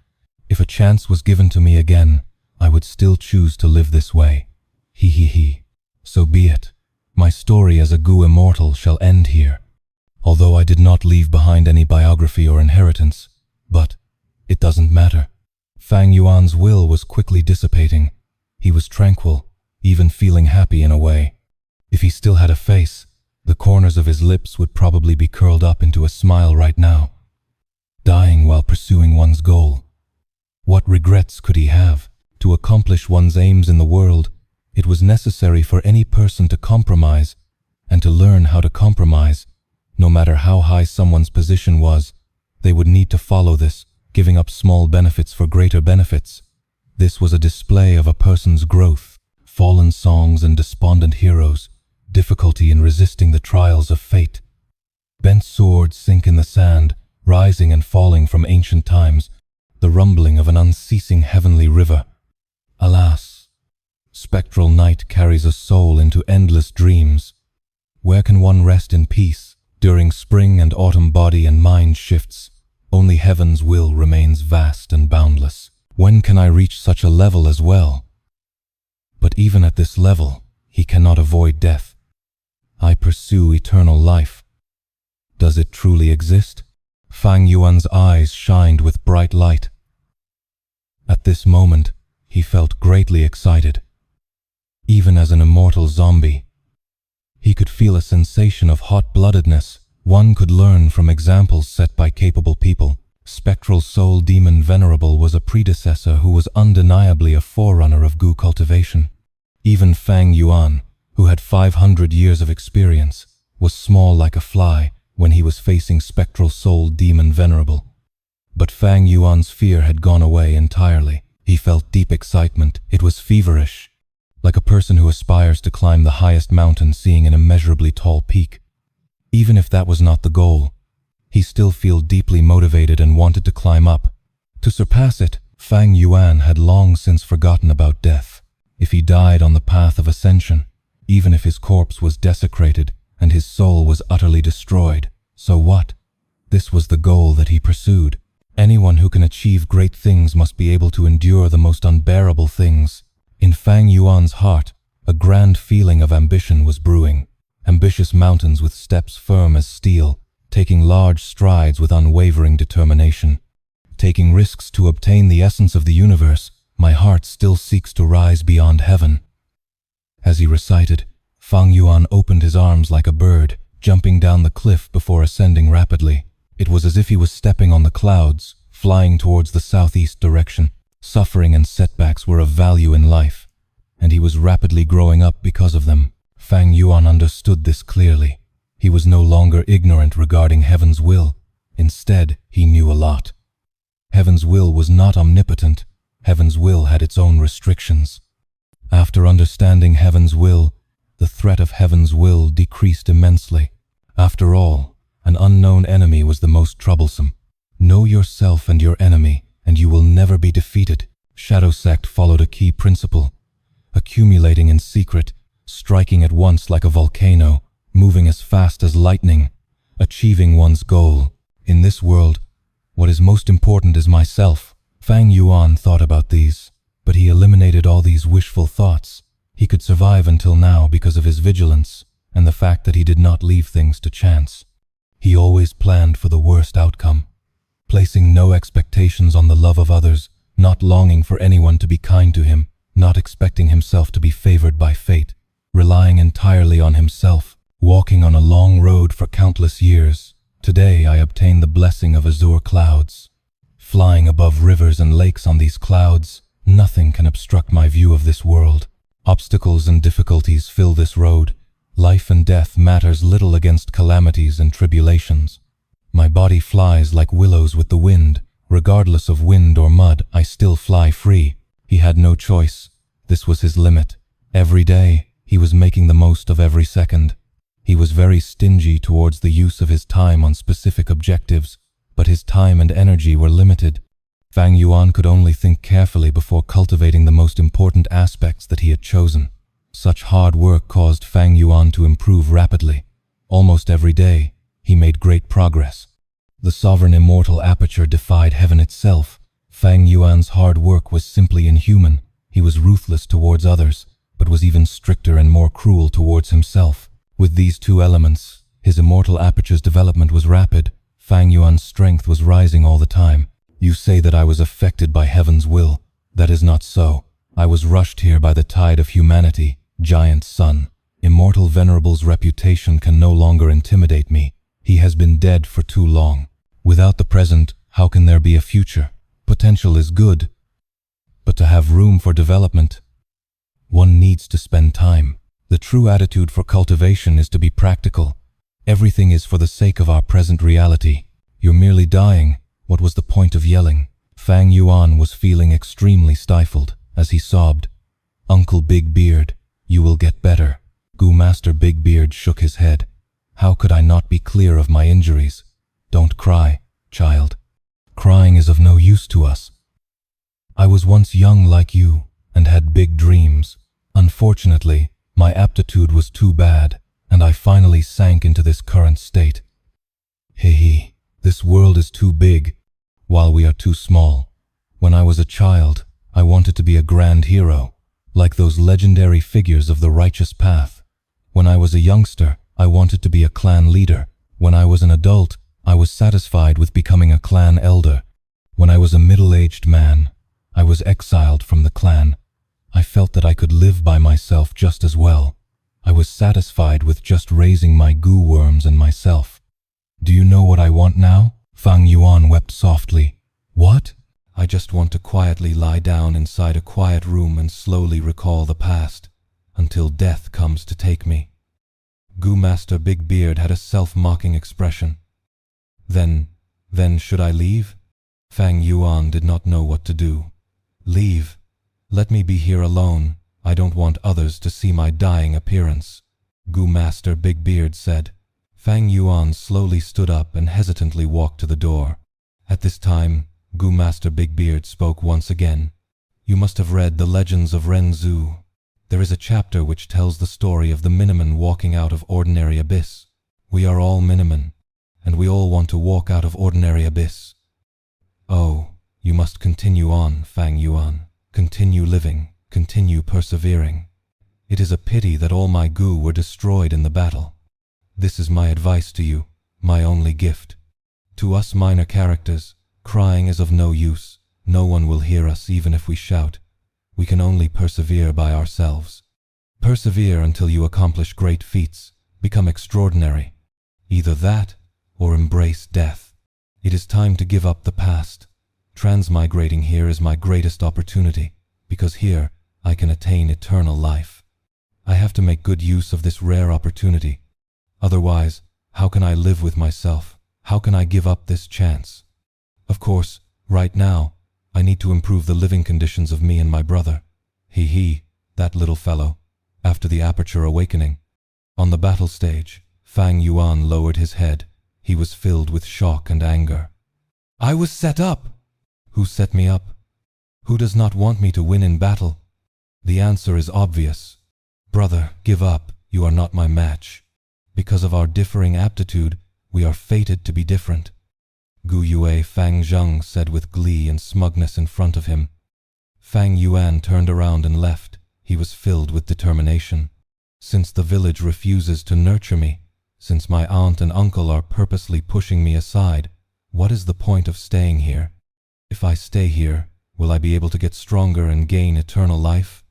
If a chance was given to me again, I would still choose to live this way. He. So be it. My story as a Immortal shall end here. Although I did not leave behind any biography or inheritance, but it doesn't matter. Fang Yuan's will was quickly dissipating. He was tranquil, even feeling happy in a way. If he still had a face, the corners of his lips would probably be curled up into a smile right now. Dying while pursuing one's goal. What regrets could he have? To accomplish one's aims in the world, it was necessary for any person to compromise, and to learn how to compromise. No matter how high someone's position was, they would need to follow this, giving up small benefits for greater benefits. This was a display of a person's growth, fallen songs and despondent heroes, difficulty in resisting the trials of fate. Bent swords sink in the sand, rising and falling from ancient times, the rumbling of an unceasing heavenly river. Alas, spectral night carries a soul into endless dreams. Where can one rest in peace? During spring and autumn body and mind shifts, only heaven's will remains vast and boundless. When can I reach such a level as well? But even at this level, he cannot avoid death. I pursue eternal life. Does it truly exist? Fang Yuan's eyes shined with bright light. At this moment, he felt greatly excited. Even as an immortal zombie, he could feel a sensation of hot-bloodedness. One could learn from examples set by capable people. Spectral soul demon Venerable was a predecessor who was undeniably a forerunner of cultivation. Even Fang Yuan, who had 500 years of experience, was small like a fly when he was facing spectral soul demon Venerable. But Fang Yuan's fear had gone away entirely. He felt deep excitement. It was feverish, like a person who aspires to climb the highest mountain seeing an immeasurably tall peak. Even if that was not the goal, he still felt deeply motivated and wanted to climb up. To surpass it, Fang Yuan had long since forgotten about death. If he died on the path of ascension, even if his corpse was desecrated and his soul was utterly destroyed, so what? This was the goal that he pursued. Anyone who can achieve great things must be able to endure the most unbearable things. In Fang Yuan's heart, a grand feeling of ambition was brewing. Ambitious mountains with steps firm as steel, taking large strides with unwavering determination. Taking risks to obtain the essence of the universe, my heart still seeks to rise beyond heaven. As he recited, Fang Yuan opened his arms like a bird, jumping down the cliff before ascending rapidly. It was as if he was stepping on the clouds, flying towards the southeast direction. Suffering and setbacks were of value in life, and he was rapidly growing up because of them. Fang Yuan understood this clearly. He was no longer ignorant regarding heaven's will. Instead, he knew a lot. Heaven's will was not omnipotent. Heaven's will had its own restrictions. After understanding heaven's will, the threat of heaven's will decreased immensely. After all, an unknown enemy was the most troublesome. Know yourself and your enemy, and you will never be defeated. Shadow Sect followed a key principle: accumulating in secret, striking at once like a volcano, moving as fast as lightning, achieving one's goal. In this world, what is most important is myself. Fang Yuan thought about these, but he eliminated all these wishful thoughts. He could survive until now because of his vigilance and the fact that he did not leave things to chance. He always planned for the worst outcome, placing no expectations on the love of others, not longing for anyone to be kind to him, not expecting himself to be favored by fate, relying entirely on himself, walking on a long road for countless years. Today I obtained the blessing of azure clouds. Flying above rivers and lakes on these clouds, nothing can obstruct my view of this world. Obstacles and difficulties fill this road. Life and death matters little against calamities and tribulations. My body flies like willows with the wind. Regardless of wind or mud, I still fly free. He had no choice. This was his limit. Every day, he was making the most of every second. He was very stingy towards the use of his time on specific objectives, but his time and energy were limited. Fang Yuan could only think carefully before cultivating the most important aspects that he had chosen. Such hard work caused Fang Yuan to improve rapidly. Almost every day, he made great progress. The sovereign immortal aperture defied heaven itself. Fang Yuan's hard work was simply inhuman. He was ruthless towards others, but was even stricter and more cruel towards himself. With these two elements, his immortal aperture's development was rapid. Fang Yuan's strength was rising all the time. You say that I was affected by heaven's will. That is not so. I was rushed here by the tide of humanity. Giant Sun. Immortal Venerable's reputation can no longer intimidate me. He has been dead for too long. Without the present, how can there be a future? Potential is good, but to have room for development, one needs to spend time. The true attitude for cultivation is to be practical. Everything is for the sake of our present reality. You're merely dying. What was the point of yelling? Fang Yuan was feeling extremely stifled as he sobbed. Uncle Big Beard, you will get better. Goo Master Big Beard shook his head. How could I not be clear of my injuries? Don't cry, child. Crying is of no use to us. I was once young like you and had big dreams. Unfortunately, my aptitude was too bad, and I finally sank into this current state. Hee, this world is too big, while we are too small. When I was a child, I wanted to be a grand hero, like those legendary figures of the righteous path. When I was a youngster, I wanted to be a clan leader. When I was an adult, I was satisfied with becoming a clan elder. When I was a middle-aged man, I was exiled from the clan. I felt that I could live by myself just as well. I was satisfied with just raising my goo worms and myself. Do you know what I want now? Fang Yuan wept softly. What? I just want to quietly lie down inside a quiet room and slowly recall the past, until death comes to take me. Goo Master Big Beard had a self-mocking expression. Then should I leave? Fang Yuan did not know what to do. Leave. Let me be here alone. I don't want others to see my dying appearance, Goo Master Big Beard said. Fang Yuan slowly stood up and hesitantly walked to the door. At this time, Gu Master Bigbeard spoke once again. You must have read the legends of Renzu. There is a chapter which tells the story of the Miniman walking out of ordinary abyss. We are all Miniman, and we all want to walk out of ordinary abyss. Oh, you must continue on, Fang Yuan. Continue living, continue persevering. It is a pity that all my Gu were destroyed in the battle. This is my advice to you, my only gift. To us minor characters, crying is of no use. No one will hear us even if we shout. We can only persevere by ourselves. Persevere until you accomplish great feats, become extraordinary. Either that, or embrace death. It is time to give up the past. Transmigrating here is my greatest opportunity, because here I can attain eternal life. I have to make good use of this rare opportunity. Otherwise, how can I live with myself? How can I give up this chance? Of course, right now, I need to improve the living conditions of me and my brother. That little fellow, after the aperture awakening. On the battle stage, Fang Yuan lowered his head. He was filled with shock and anger. I was set up! Who set me up? Who does not want me to win in battle? The answer is obvious. Brother, give up. You are not my match. Because of our differing aptitude, we are fated to be different. Gu Yue Fang Zheng said with glee and smugness in front of him. Fang Yuan turned around and left. He was filled with determination. Since the village refuses to nurture me, since my aunt and uncle are purposely pushing me aside, what is the point of staying here? If I stay here, will I be able to get stronger and gain eternal life?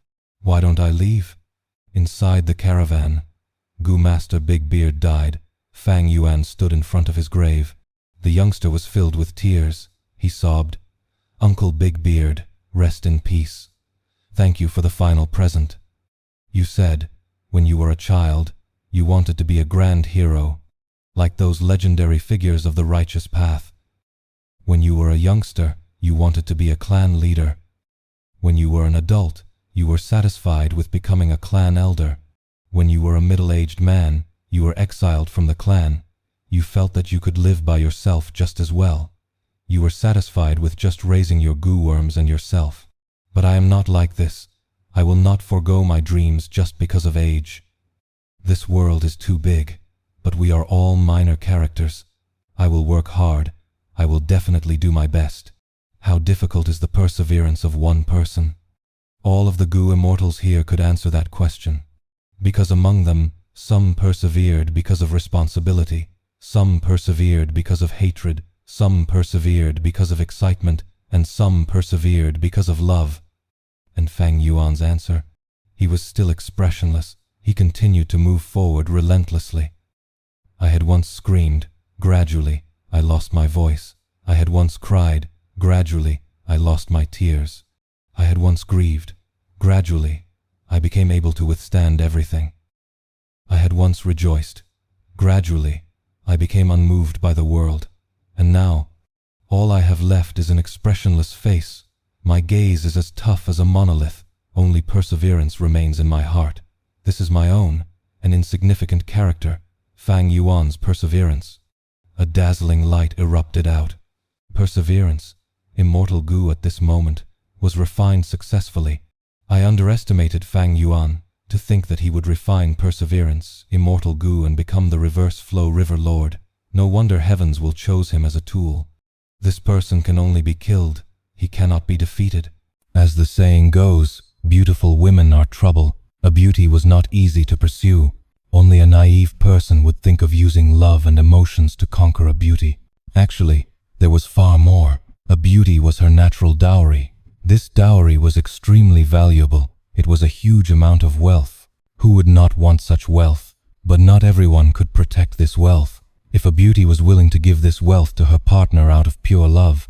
Why don't I leave? Inside the caravan, Gu Master Bigbeard died. Fang Yuan stood in front of his grave. The youngster was filled with tears. He sobbed, Uncle Bigbeard, rest in peace. Thank you for the final present. You said, when you were a child, you wanted to be a grand hero, like those legendary figures of the righteous path. When you were a youngster, you wanted to be a clan leader. When you were an adult, you were satisfied with becoming a clan elder. When you were a middle-aged man, you were exiled from the clan. You felt that you could live by yourself just as well. You were satisfied with just raising your goo worms and yourself. But I am not like this. I will not forego my dreams just because of age. This world is too big, but we are all minor characters. I will work hard. I will definitely do my best. How difficult is the perseverance of one person? All of the Gu immortals here could answer that question. Because among them, some persevered because of responsibility. Some persevered because of hatred, some persevered because of excitement, and some persevered because of love. And Fang Yuan's answer? He was still expressionless. He continued to move forward relentlessly. I had once screamed. Gradually, I lost my voice. I had once cried. Gradually, I lost my tears. I had once grieved. Gradually, I became able to withstand everything. I had once rejoiced. Gradually, I became unmoved by the world, and now, all I have left is an expressionless face. My gaze is as tough as a monolith. Only perseverance remains in my heart. This is my own, an insignificant character, Fang Yuan's perseverance. A dazzling light erupted out. Perseverance, immortal Gu at this moment, was refined successfully. I underestimated Fang Yuan. To think that he would refine perseverance, immortal Gu, and become the reverse flow river lord. No wonder heavens will choose him as a tool. This person can only be killed. He cannot be defeated. As the saying goes, beautiful women are trouble. A beauty was not easy to pursue. Only a naive person would think of using love and emotions to conquer a beauty. Actually, there was far more. A beauty was her natural dowry. This dowry was extremely valuable. It was a huge amount of wealth. Who would not want such wealth? But not everyone could protect this wealth. If a beauty was willing to give this wealth to her partner out of pure love,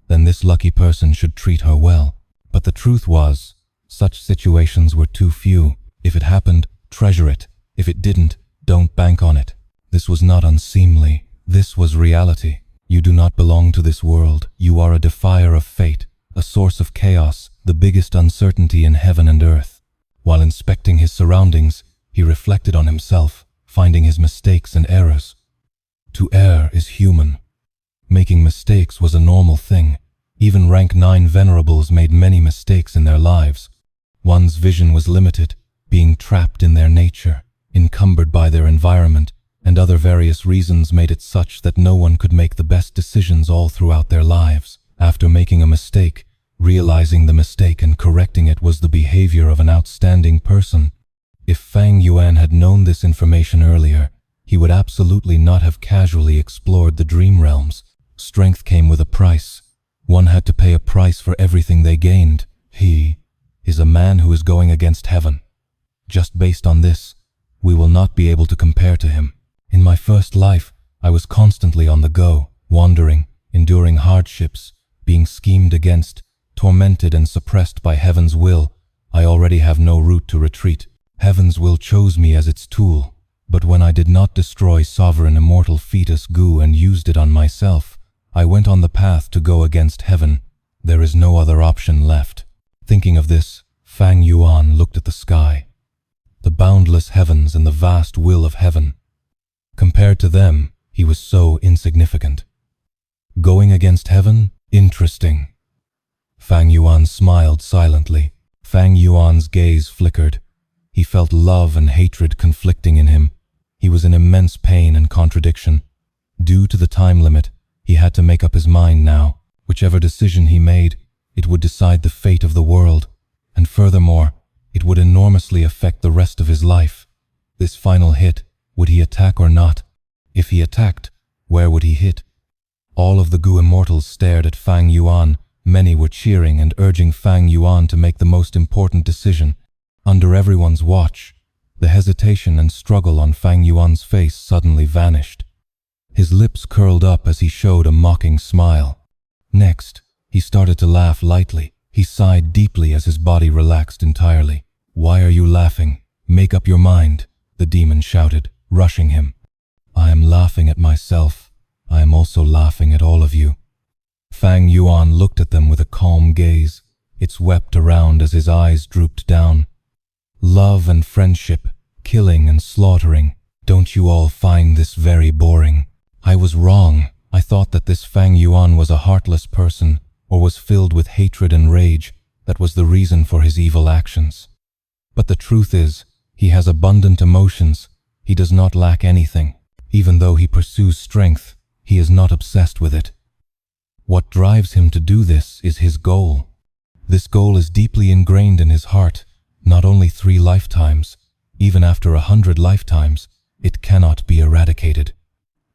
then this lucky person should treat her well. But the truth was, such situations were too few. If it happened, treasure it. If it didn't, don't bank on it. This was not unseemly. This was reality. You do not belong to this world. You are a defier of fate, a source of chaos, the biggest uncertainty in heaven and earth. While inspecting his surroundings, he reflected on himself, finding his mistakes and errors. To err is human. Making mistakes was a normal thing. Even rank 9 venerables made many mistakes in their lives. One's vision was limited, being trapped in their nature, encumbered by their environment, and other various reasons made it such that no one could make the best decisions all throughout their lives. After making a mistake, realizing the mistake and correcting it was the behavior of an outstanding person. If Fang Yuan had known this information earlier, he would absolutely not have casually explored the dream realms. Strength came with a price. One had to pay a price for everything they gained. He is a man who is going against heaven. Just based on this, we will not be able to compare to him. In my first life, I was constantly on the go, wandering, enduring hardships, being schemed against, tormented and suppressed by heaven's will. I already have no route to retreat. Heaven's will chose me as its tool. But when I did not destroy sovereign immortal Fittest goo and used it on myself, I went on the path to go against heaven. There is no other option left. Thinking of this, Fang Yuan looked at the sky. The boundless heavens and the vast will of heaven. Compared to them, he was so insignificant. Going against heaven? Interesting. Fang Yuan smiled silently. Fang Yuan's gaze flickered. He felt love and hatred conflicting in him. He was in immense pain and contradiction. Due to the time limit, he had to make up his mind now. Whichever decision he made, it would decide the fate of the world. And furthermore, it would enormously affect the rest of his life. This final hit, would he attack or not? If he attacked, where would he hit? All of the Goo Immortals stared at Fang Yuan. Many were cheering and urging Fang Yuan to make the most important decision. Under everyone's watch, the hesitation and struggle on Fang Yuan's face suddenly vanished. His lips curled up as he showed a mocking smile. Next, he started to laugh lightly. He sighed deeply as his body relaxed entirely. "Why are you laughing? Make up your mind," the demon shouted, rushing him. "I am laughing at myself. I am also laughing at all of you." Fang Yuan looked at them with a calm gaze. It swept around as his eyes drooped down. "Love and friendship, killing and slaughtering. Don't you all find this very boring? I was wrong. I thought that this Fang Yuan was a heartless person, or was filled with hatred and rage. That was the reason for his evil actions. But the truth is, he has abundant emotions. He does not lack anything. Even though he pursues strength, he is not obsessed with it. What drives him to do this is his goal. This goal is deeply ingrained in his heart, not only 3 lifetimes, even after 100 lifetimes, it cannot be eradicated.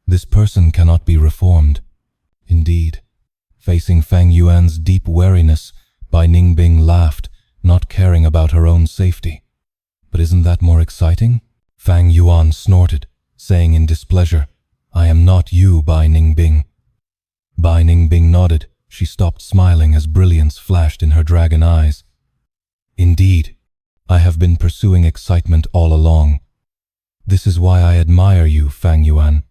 This person cannot be reformed. Indeed. Facing Fang Yuan's deep wariness, Bai Ningbing laughed, not caring about her own safety. "But isn't that more exciting?" Fang Yuan snorted, saying in displeasure, "I am not you, Bai Ningbing." Bai Ningbing nodded. She stopped smiling as brilliance flashed in her dragon eyes. "Indeed, I have been pursuing excitement all along. This is why I admire you, Fang Yuan.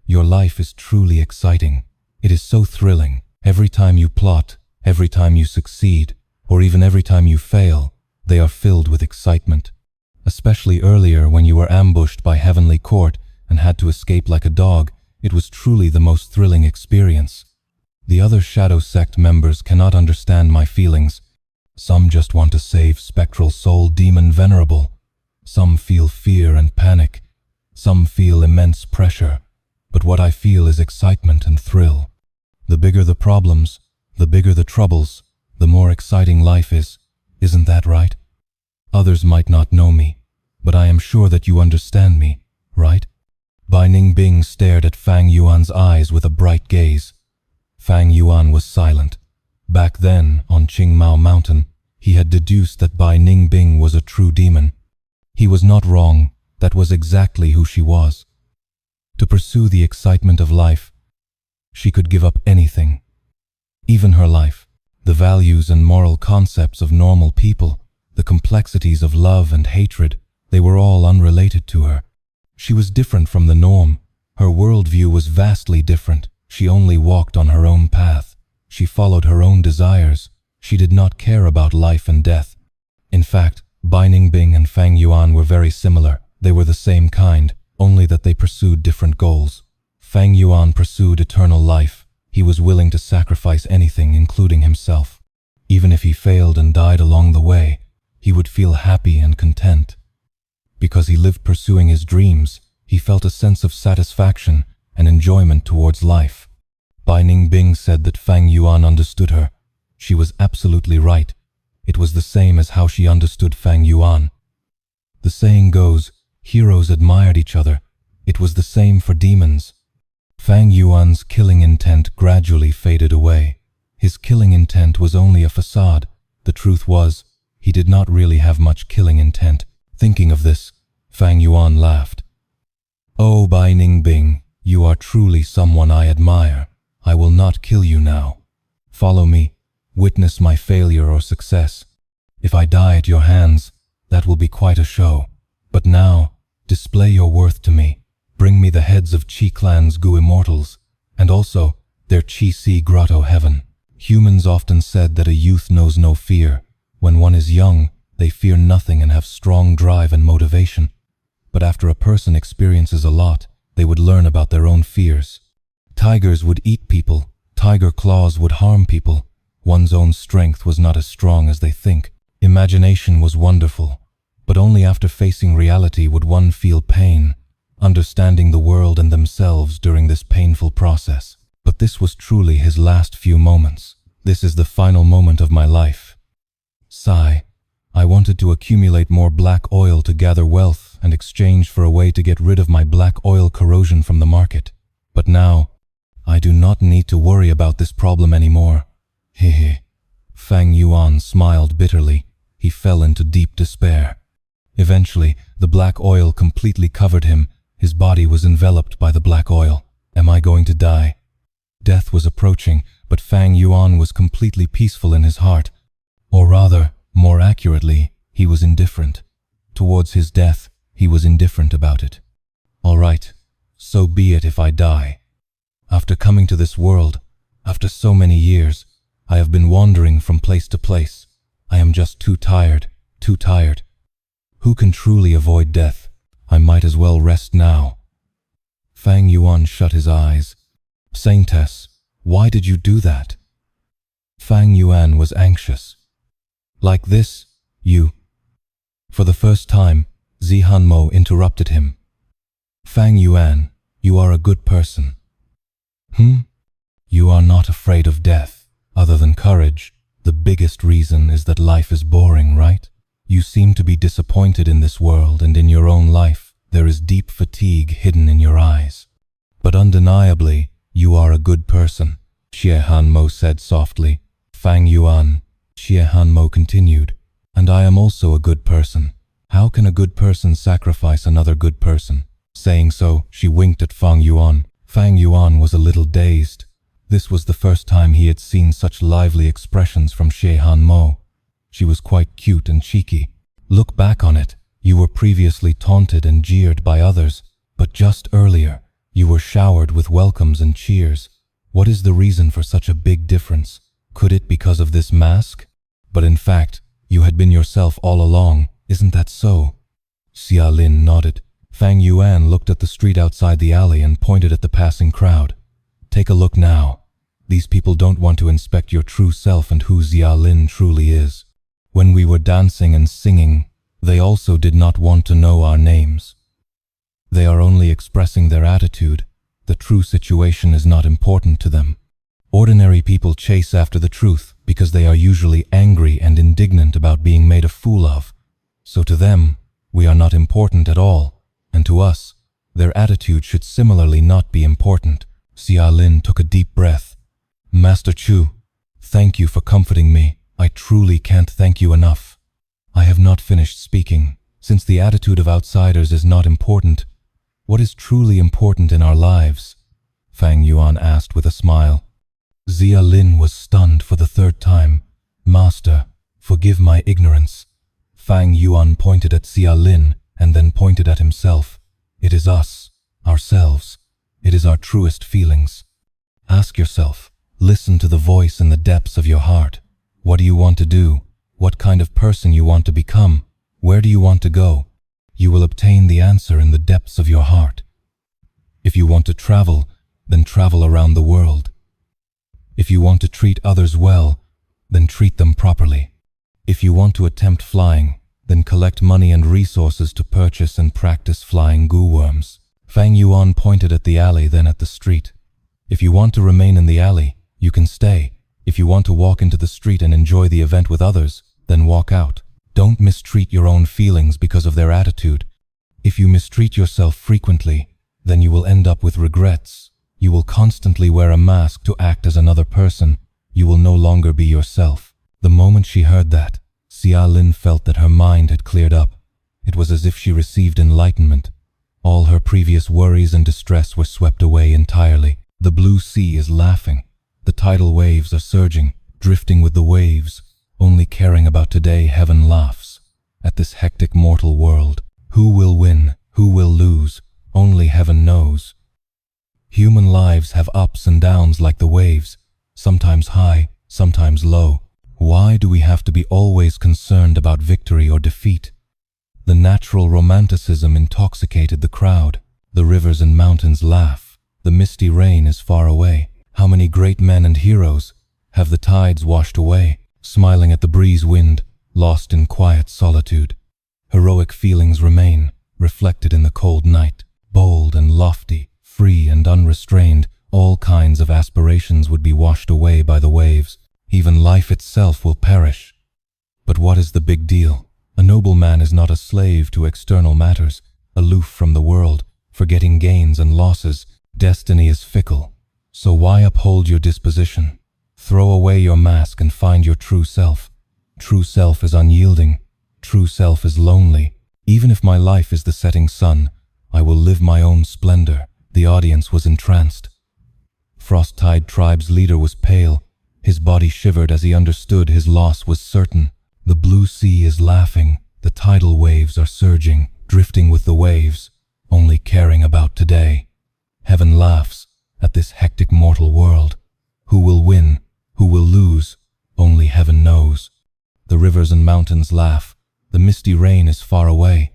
Your life is truly exciting. It is so thrilling. Every time you plot, every time you succeed, or even every time you fail, they are filled with excitement. Especially earlier when you were ambushed by Heavenly Court and had to escape like a dog, it was truly the most thrilling experience. The other Shadow Sect members cannot understand my feelings. Some just want to save Spectral Soul Demon Venerable. Some feel fear and panic. Some feel immense pressure. But what I feel is excitement and thrill. The bigger the problems, the bigger the troubles, the more exciting life is. Isn't that right? Others might not know me, but I am sure that you understand me, right?" Bai Ningbing stared at Fang Yuan's eyes with a bright gaze. Fang Yuan was silent. Back then, on Qingmao Mountain, he had deduced that Bai Ningbing was a true demon. He was not wrong. That was exactly who she was. To pursue the excitement of life, she could give up anything. Even her life, the values and moral concepts of normal people, the complexities of love and hatred, they were all unrelated to her. She was different from the norm. Her worldview was vastly different. She only walked on her own path. She followed her own desires. She did not care about life and death. In fact, Bai Ningbing and Fang Yuan were very similar. They were the same kind, only that they pursued different goals. Fang Yuan pursued eternal life. He was willing to sacrifice anything, including himself. Even if he failed and died along the way, he would feel happy and content. Because he lived pursuing his dreams, he felt a sense of satisfaction and enjoyment towards life. Bai Ningbing said that Fang Yuan understood her. She was absolutely right. It was the same as how she understood Fang Yuan. The saying goes, heroes admired each other. It was the same for demons. Fang Yuan's killing intent gradually faded away. His killing intent was only a facade. The truth was, he did not really have much killing intent. Thinking of this, Fang Yuan laughed. "Oh, Bai Ningbing, you are truly someone I admire. I will not kill you now. Follow me. Witness my failure or success. If I die at your hands, that will be quite a show. But now, display your worth to me. Bring me the heads of Qi Clan's Gu Immortals, and also their Qi Si Grotto heaven." Humans often said that a youth knows no fear. When one is young, they fear nothing and have strong drive and motivation. But after a person experiences a lot, they would learn about their own fears. Tigers would eat people. Tiger claws would harm people. One's own strength was not as strong as they think. Imagination was wonderful, but only after facing reality would one feel pain, understanding the world and themselves during this painful process. But this was truly his last few moments. This is the final moment of my life. Sigh. I wanted to accumulate more black oil to gather wealth and exchange for a way to get rid of my black oil corrosion from the market. But now, I do not need to worry about this problem anymore. Hehe. Fang Yuan smiled bitterly. He fell into deep despair. Eventually, the black oil completely covered him. His body was enveloped by the black oil. Am I going to die? Death was approaching, but Fang Yuan was completely peaceful in his heart. Or rather, more accurately, he was indifferent. Towards his death, he was indifferent about it. All right, so be it if I die. After coming to this world, after so many years, I have been wandering from place to place. I am just too tired, too tired. Who can truly avoid death? I might as well rest now. Fang Yuan shut his eyes. Saintess, why did you do that? Fang Yuan was anxious. Like this, you. For the first time, Zihanmo interrupted him. Fang Yuan, you are a good person. You are not afraid of death. Other than courage, the biggest reason is that life is boring, right? You seem to be disappointed in this world and in your own life. There is deep fatigue hidden in your eyes. But undeniably, you are a good person, Xie Hanmo said softly. Fang Yuan, Xie Hanmo continued, and I am also a good person. How can a good person sacrifice another good person? Saying so, she winked at Fang Yuan. Fang Yuan was a little dazed. This was the first time he had seen such lively expressions from Xie Hanmo. She was quite cute and cheeky. Look back on it. You were previously taunted and jeered by others, but just earlier, you were showered with welcomes and cheers. What is the reason for such a big difference? Could it because of this mask? But in fact, you had been yourself all along, isn't that so? Xia Lin nodded. Fang Yuan looked at the street outside the alley and pointed at the passing crowd. Take a look now. These people don't want to inspect your true self and who Xia Lin truly is. When we were dancing and singing, they also did not want to know our names. They are only expressing their attitude. The true situation is not important to them. Ordinary people chase after the truth because they are usually angry and indignant about being made a fool of. So to them, we are not important at all, and to us, their attitude should similarly not be important. Xia Lin took a deep breath. Master Chu, thank you for comforting me. I truly can't thank you enough. I have not finished speaking. Since the attitude of outsiders is not important, what is truly important in our lives? Fang Yuan asked with a smile. Xia Lin was stunned for the third time. Master, forgive my ignorance. Fang Yuan pointed at Xia Lin and then pointed at himself. It is us, ourselves. It is our truest feelings. Ask yourself, listen to the voice in the depths of your heart. What do you want to do? What kind of person you want to become? Where do you want to go? You will obtain the answer in the depths of your heart. If you want to travel, then travel around the world. If you want to treat others well, then treat them properly. If you want to attempt flying, then collect money and resources to purchase and practice flying goo worms. Fang Yuan pointed at the alley, then at the street. If you want to remain in the alley, you can stay. If you want to walk into the street and enjoy the event with others, then walk out. Don't mistreat your own feelings because of their attitude. If you mistreat yourself frequently, then you will end up with regrets. You will constantly wear a mask to act as another person. You will no longer be yourself. The moment she heard that, Xia Lin felt that her mind had cleared up. It was as if she received enlightenment. All her previous worries and distress were swept away entirely. The blue sea is laughing. The tidal waves are surging, drifting with the waves. Only caring about today, heaven laughs. At this hectic mortal world, who will win, who will lose, only heaven knows. Human lives have ups and downs like the waves, sometimes high, sometimes low. Why do we have to be always concerned about victory or defeat? The natural romanticism intoxicated the crowd. The rivers and mountains laugh. The misty rain is far away. How many great men and heroes have the tides washed away, smiling at the breeze wind, lost in quiet solitude. Heroic feelings remain, reflected in the cold night. Bold and lofty, free and unrestrained, all kinds of aspirations would be washed away by the waves. Even life itself will perish. But what is the big deal? A noble man is not a slave to external matters, aloof from the world, forgetting gains and losses. Destiny is fickle. So why uphold your disposition? Throw away your mask and find your true self. True self is unyielding. True self is lonely. Even if my life is the setting sun, I will live my own splendor. The audience was entranced. Frost-Tide Tribe's leader was pale. His body shivered as he understood his loss was certain. The blue sea is laughing. The tidal waves are surging, drifting with the waves, only caring about today. Heaven laughs at this hectic mortal world. Who will win? Who will lose? Only heaven knows. The rivers and mountains laugh. The misty rain is far away.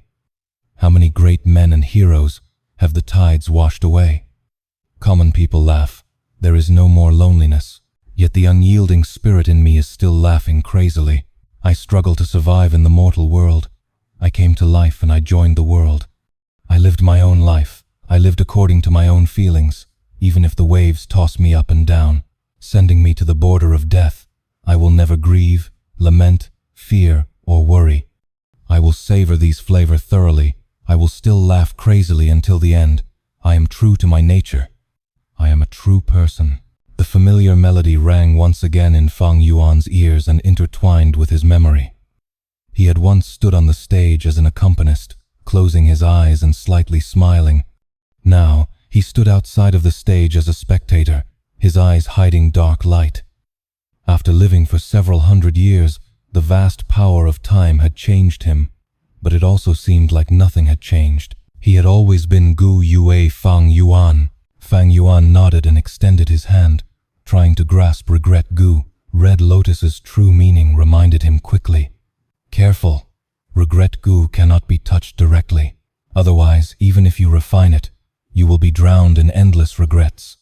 How many great men and heroes have the tides washed away? Common people laugh. There is no more loneliness. Yet the unyielding spirit in me is still laughing crazily. I struggle to survive in the mortal world. I came to life and I joined the world. I lived my own life. I lived according to my own feelings, even if the waves toss me up and down, sending me to the border of death. I will never grieve, lament, fear, or worry. I will savor these flavors thoroughly. I will still laugh crazily until the end. I am true to my nature. I am a true person. The familiar melody rang once again in Fang Yuan's ears and intertwined with his memory. He had once stood on the stage as an accompanist, closing his eyes and slightly smiling. Now, he stood outside of the stage as a spectator, his eyes hiding dark light. After living for several hundred years, the vast power of time had changed him, but it also seemed like nothing had changed. He had always been Gu Yue Fang Yuan. Fang Yuan nodded and extended his hand, trying to grasp regret Gu. Red Lotus's true meaning reminded him quickly. Careful, regret Gu cannot be touched directly. Otherwise, even if you refine it, you will be drowned in endless regrets.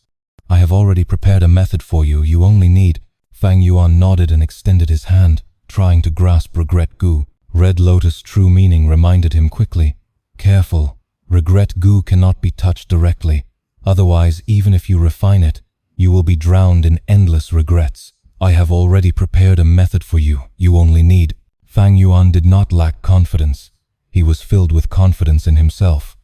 I have already prepared a method for you. You only need... Fang Yuan nodded and extended his hand, trying to grasp regret Gu. Red Lotus' true meaning reminded him quickly. Careful, regret Gu cannot be touched directly. Otherwise, even if you refine it, you will be drowned in endless regrets. I have already prepared a method for you. You only need... Fang Yuan did not lack confidence. He was filled with confidence in himself.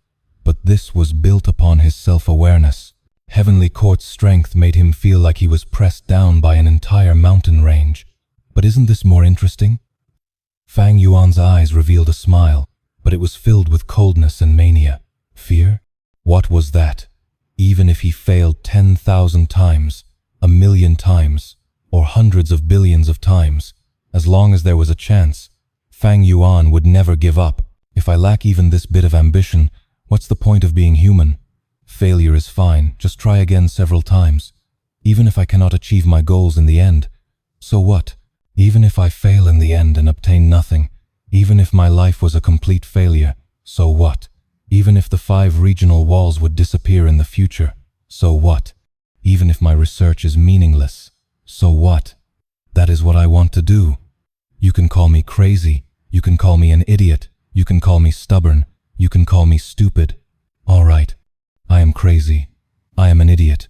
But this was built upon his self-awareness. Heavenly Court's strength made him feel like he was pressed down by an entire mountain range. But isn't this more interesting? Fang Yuan's eyes revealed a smile, but it was filled with coldness and mania. Fear? What was that? Even if he failed 10,000 times, 1,000,000 times, or hundreds of billions of times, as long as there was a chance, Fang Yuan would never give up. If I lack even this bit of ambition, what's the point of being human? Failure is fine, just try again several times. Even if I cannot achieve my goals in the end, so what? Even if I fail in the end and obtain nothing, even if my life was a complete failure, so what? Even if the 5 regional walls would disappear in the future, so what? Even if my research is meaningless, So what? That is what I want to do. You can call me crazy, you can call me an idiot, you can call me stubborn, you can call me stupid. All right, I am crazy, I am an idiot,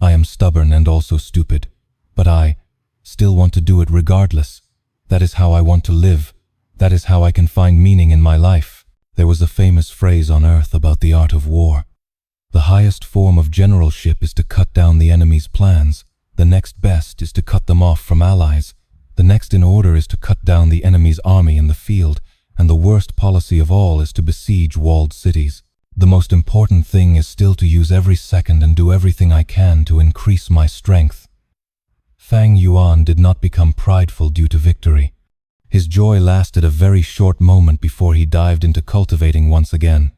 I am stubborn and also stupid, but I still want to do it regardless. That is how I want to live. That is how I can find meaning in my life. There was a famous phrase on earth about the art of war. The highest form of generalship is to cut down the enemy's plans. The next best is to cut them off from allies. The next in order is to cut down the enemy's army in the field, and the worst policy of all is to besiege walled cities. The most important thing is still to use every second and do everything I can to increase my strength. Fang Yuan did not become prideful due to victory. His joy lasted a very short moment before he dived into cultivating once again.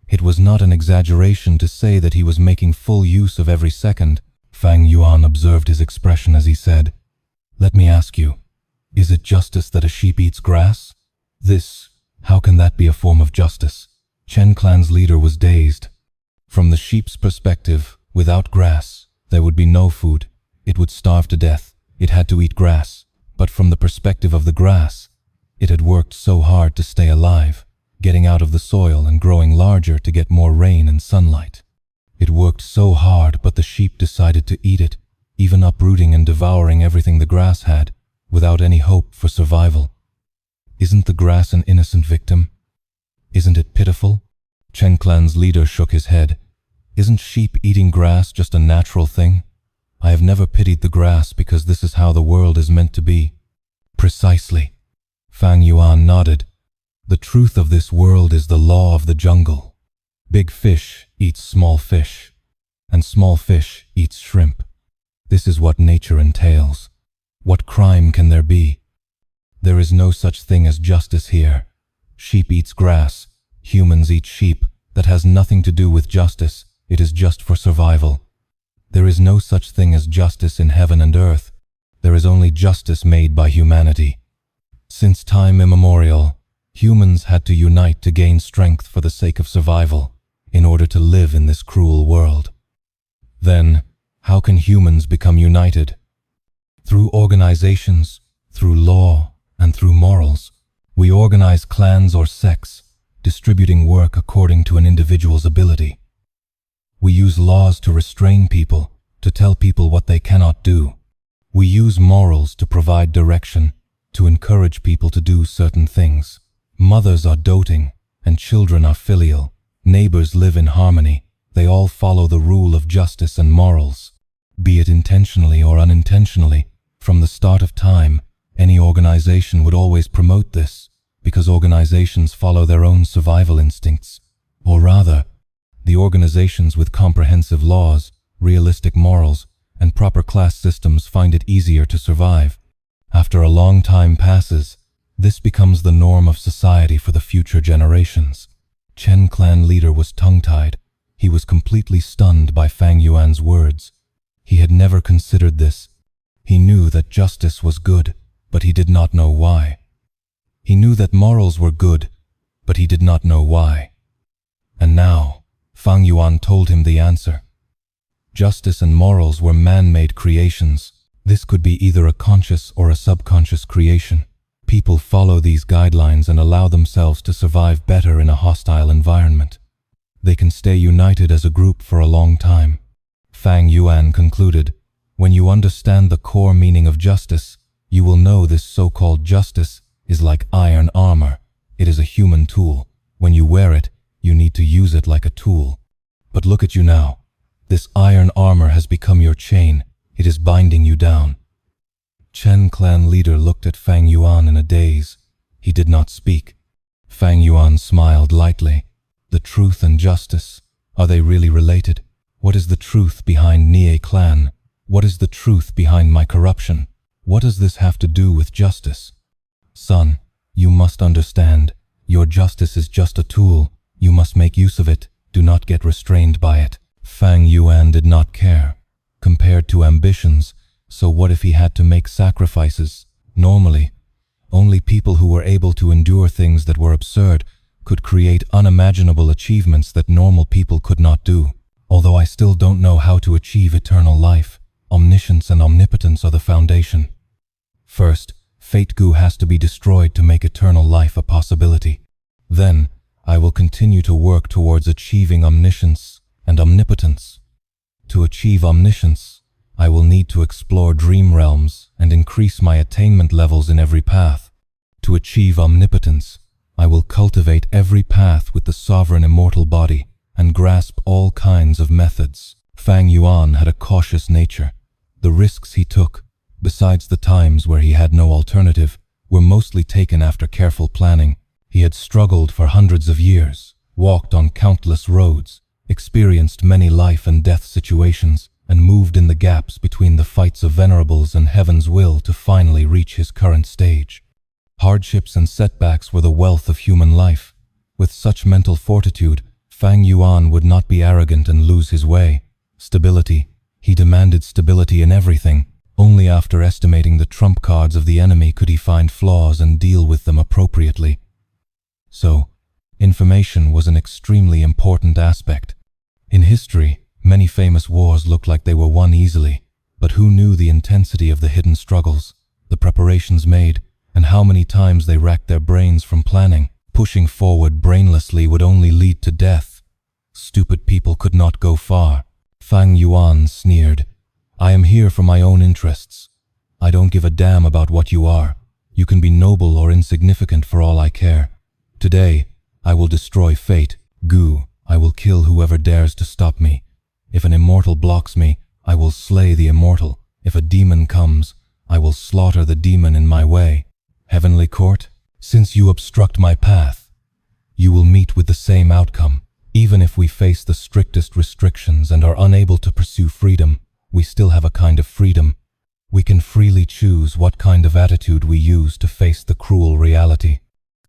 It was not an exaggeration to say that he was making full use of every second. Fang Yuan observed his expression as he said, "Let me ask you, is it justice that a sheep eats grass? How can that be a form of justice?" Chen clan's leader was dazed. From the sheep's perspective, without grass, there would be no food. It would starve to death. It had to eat grass. But from the perspective of the grass, it had worked so hard to stay alive, getting out of the soil and growing larger to get more rain and sunlight. It worked so hard, but the sheep decided to eat it, even uprooting and devouring everything the grass had, without any hope for survival. Isn't the grass an innocent victim? Isn't it pitiful? Chen clan's leader shook his head. Isn't sheep eating grass just a natural thing? I have never pitied the grass because this is how the world is meant to be. Precisely. Fang Yuan nodded. The truth of this world is the law of the jungle. Big fish eats small fish, and small fish eats shrimp. This is what nature entails. What crime can there be? There is no such thing as justice here. Sheep eats grass, humans eat sheep. That has nothing to do with justice. It is just for survival. There is no such thing as justice in heaven and earth. There is only justice made by humanity. Since time immemorial, humans had to unite to gain strength for the sake of survival, in order to live in this cruel world. Then, how can humans become united? Through organizations, through law, and through morals. We organize clans or sects, distributing work according to an individual's ability. We use laws to restrain people, to tell people what they cannot do. We use morals to provide direction, to encourage people to do certain things. Mothers are doting, and children are filial. Neighbors live in harmony. They all follow the rule of justice and morals. Be it intentionally or unintentionally, from the start of time, any organization would always promote this, because organizations follow their own survival instincts. Or rather, the organizations with comprehensive laws, realistic morals, and proper class systems find it easier to survive. After a long time passes, this becomes the norm of society for the future generations. Chen clan leader was tongue-tied. He was completely stunned by Fang Yuan's words. He had never considered this. He knew that justice was good, but he did not know why. He knew that morals were good, but he did not know why. And now, Fang Yuan told him the answer. Justice and morals were man-made creations. This could be either a conscious or a subconscious creation. People follow these guidelines and allow themselves to survive better in a hostile environment. They can stay united as a group for a long time. Fang Yuan concluded, when you understand the core meaning of justice, you will know this so-called justice is like iron armor. It is a human tool. When you wear it, you need to use it like a tool. But look at you now. This iron armor has become your chain. It is binding you down. Chen clan leader looked at Fang Yuan in a daze. He did not speak. Fang Yuan smiled lightly. The truth and justice, are they really related? What is the truth behind 2hr clan? What is the truth behind my corruption? What does this have to do with justice? Son, you must understand. Your justice is just a tool. You must make use of it. Do not get restrained by it. Fang Yuan did not care. Compared to ambitions, so what if he had to make sacrifices? Normally, only people who were able to endure things that were absurd could create unimaginable achievements that normal people could not do. Although I still don't know how to achieve eternal life, Omniscience and omnipotence are the foundation. First, Fate Goo has to be destroyed to make eternal life a possibility. Then, I will continue to work towards achieving omniscience and omnipotence. To achieve omniscience, I will need to explore dream realms and increase my attainment levels in every path. To achieve omnipotence, I will cultivate every path with the sovereign immortal body and grasp all kinds of methods. Fang Yuan had a cautious nature. The risks he took, besides the times where he had no alternative, were mostly taken after careful planning. He had struggled for hundreds of years, walked on countless roads, experienced many life and death situations, and moved in the gaps between the fights of Venerables and Heaven's will to finally reach his current stage. Hardships and setbacks were the wealth of human life. With such mental fortitude, Fang Yuan would not be arrogant and lose his way. Stability. He demanded stability in everything. Only after estimating the trump cards of the enemy could he find flaws and deal with them appropriately. So, information was an extremely important aspect. In history, many famous wars looked like they were won easily, but who knew the intensity of the hidden struggles, the preparations made, and how many times they racked their brains from planning? Pushing forward brainlessly would only lead to death. Stupid people could not go far. Fang Yuan sneered. I am here for my own interests. I don't give a damn about what you are. You can be noble or insignificant for all I care. Today, I will destroy fate. Goo, I will kill whoever dares to stop me. If an immortal blocks me, I will slay the immortal. If a demon comes, I will slaughter the demon in my way. Heavenly Court, since you obstruct my path, you will meet with the same outcome. Even if we face the strictest restrictions and are unable to pursue freedom, we still have a kind of freedom. We can freely choose what kind of attitude we use to face the cruel reality.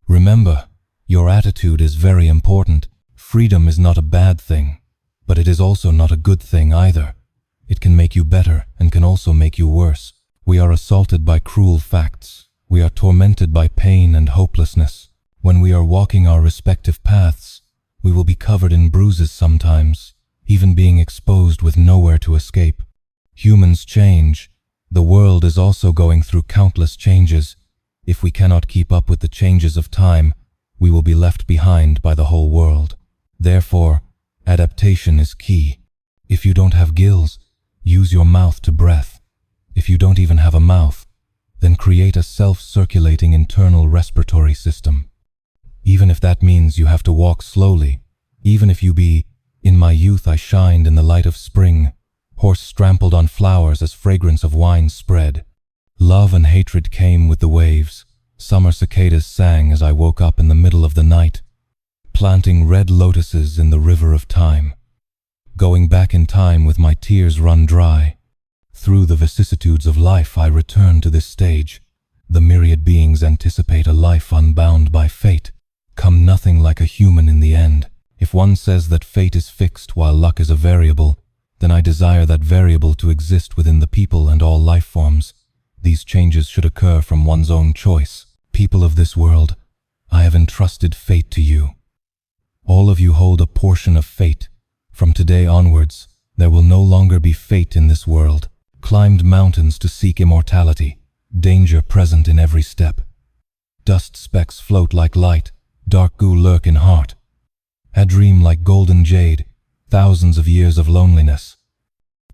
Remember, your attitude is very important. Freedom is not a bad thing, but it is also not a good thing either. It can make you better and can also make you worse. We are assaulted by cruel facts. We are tormented by pain and hopelessness. When we are walking our respective paths, we will be covered in bruises sometimes, even being exposed with nowhere to escape. Humans change. The world is also going through countless changes. If we cannot keep up with the changes of time, we will be left behind by the whole world. Therefore, adaptation is key. If you don't have gills, use your mouth to breath. If you don't even have a mouth, then create a self-circulating internal respiratory system. Even if that means you have to walk slowly, even if you be, in my youth I shined in the light of spring, horse trampled on flowers as fragrance of wine spread. Love and hatred came with the waves. Summer cicadas sang as I woke up in the middle of the night, planting red lotuses in the river of time. Going back in time with my tears run dry. Through the vicissitudes of life I return to this stage. The myriad beings anticipate a life unbound by fate. Come nothing like a human in the end. If one says that fate is fixed while luck is a variable, then I desire that variable to exist within the people and all life forms. These changes should occur from one's own choice. People of this world, I have entrusted fate to you. All of you hold a portion of fate. From today onwards, there will no longer be fate in this world. Climbed mountains to seek immortality, danger present in every step. Dust specks float like light, dark goo lurk in heart. A dream like golden jade, thousands of years of loneliness.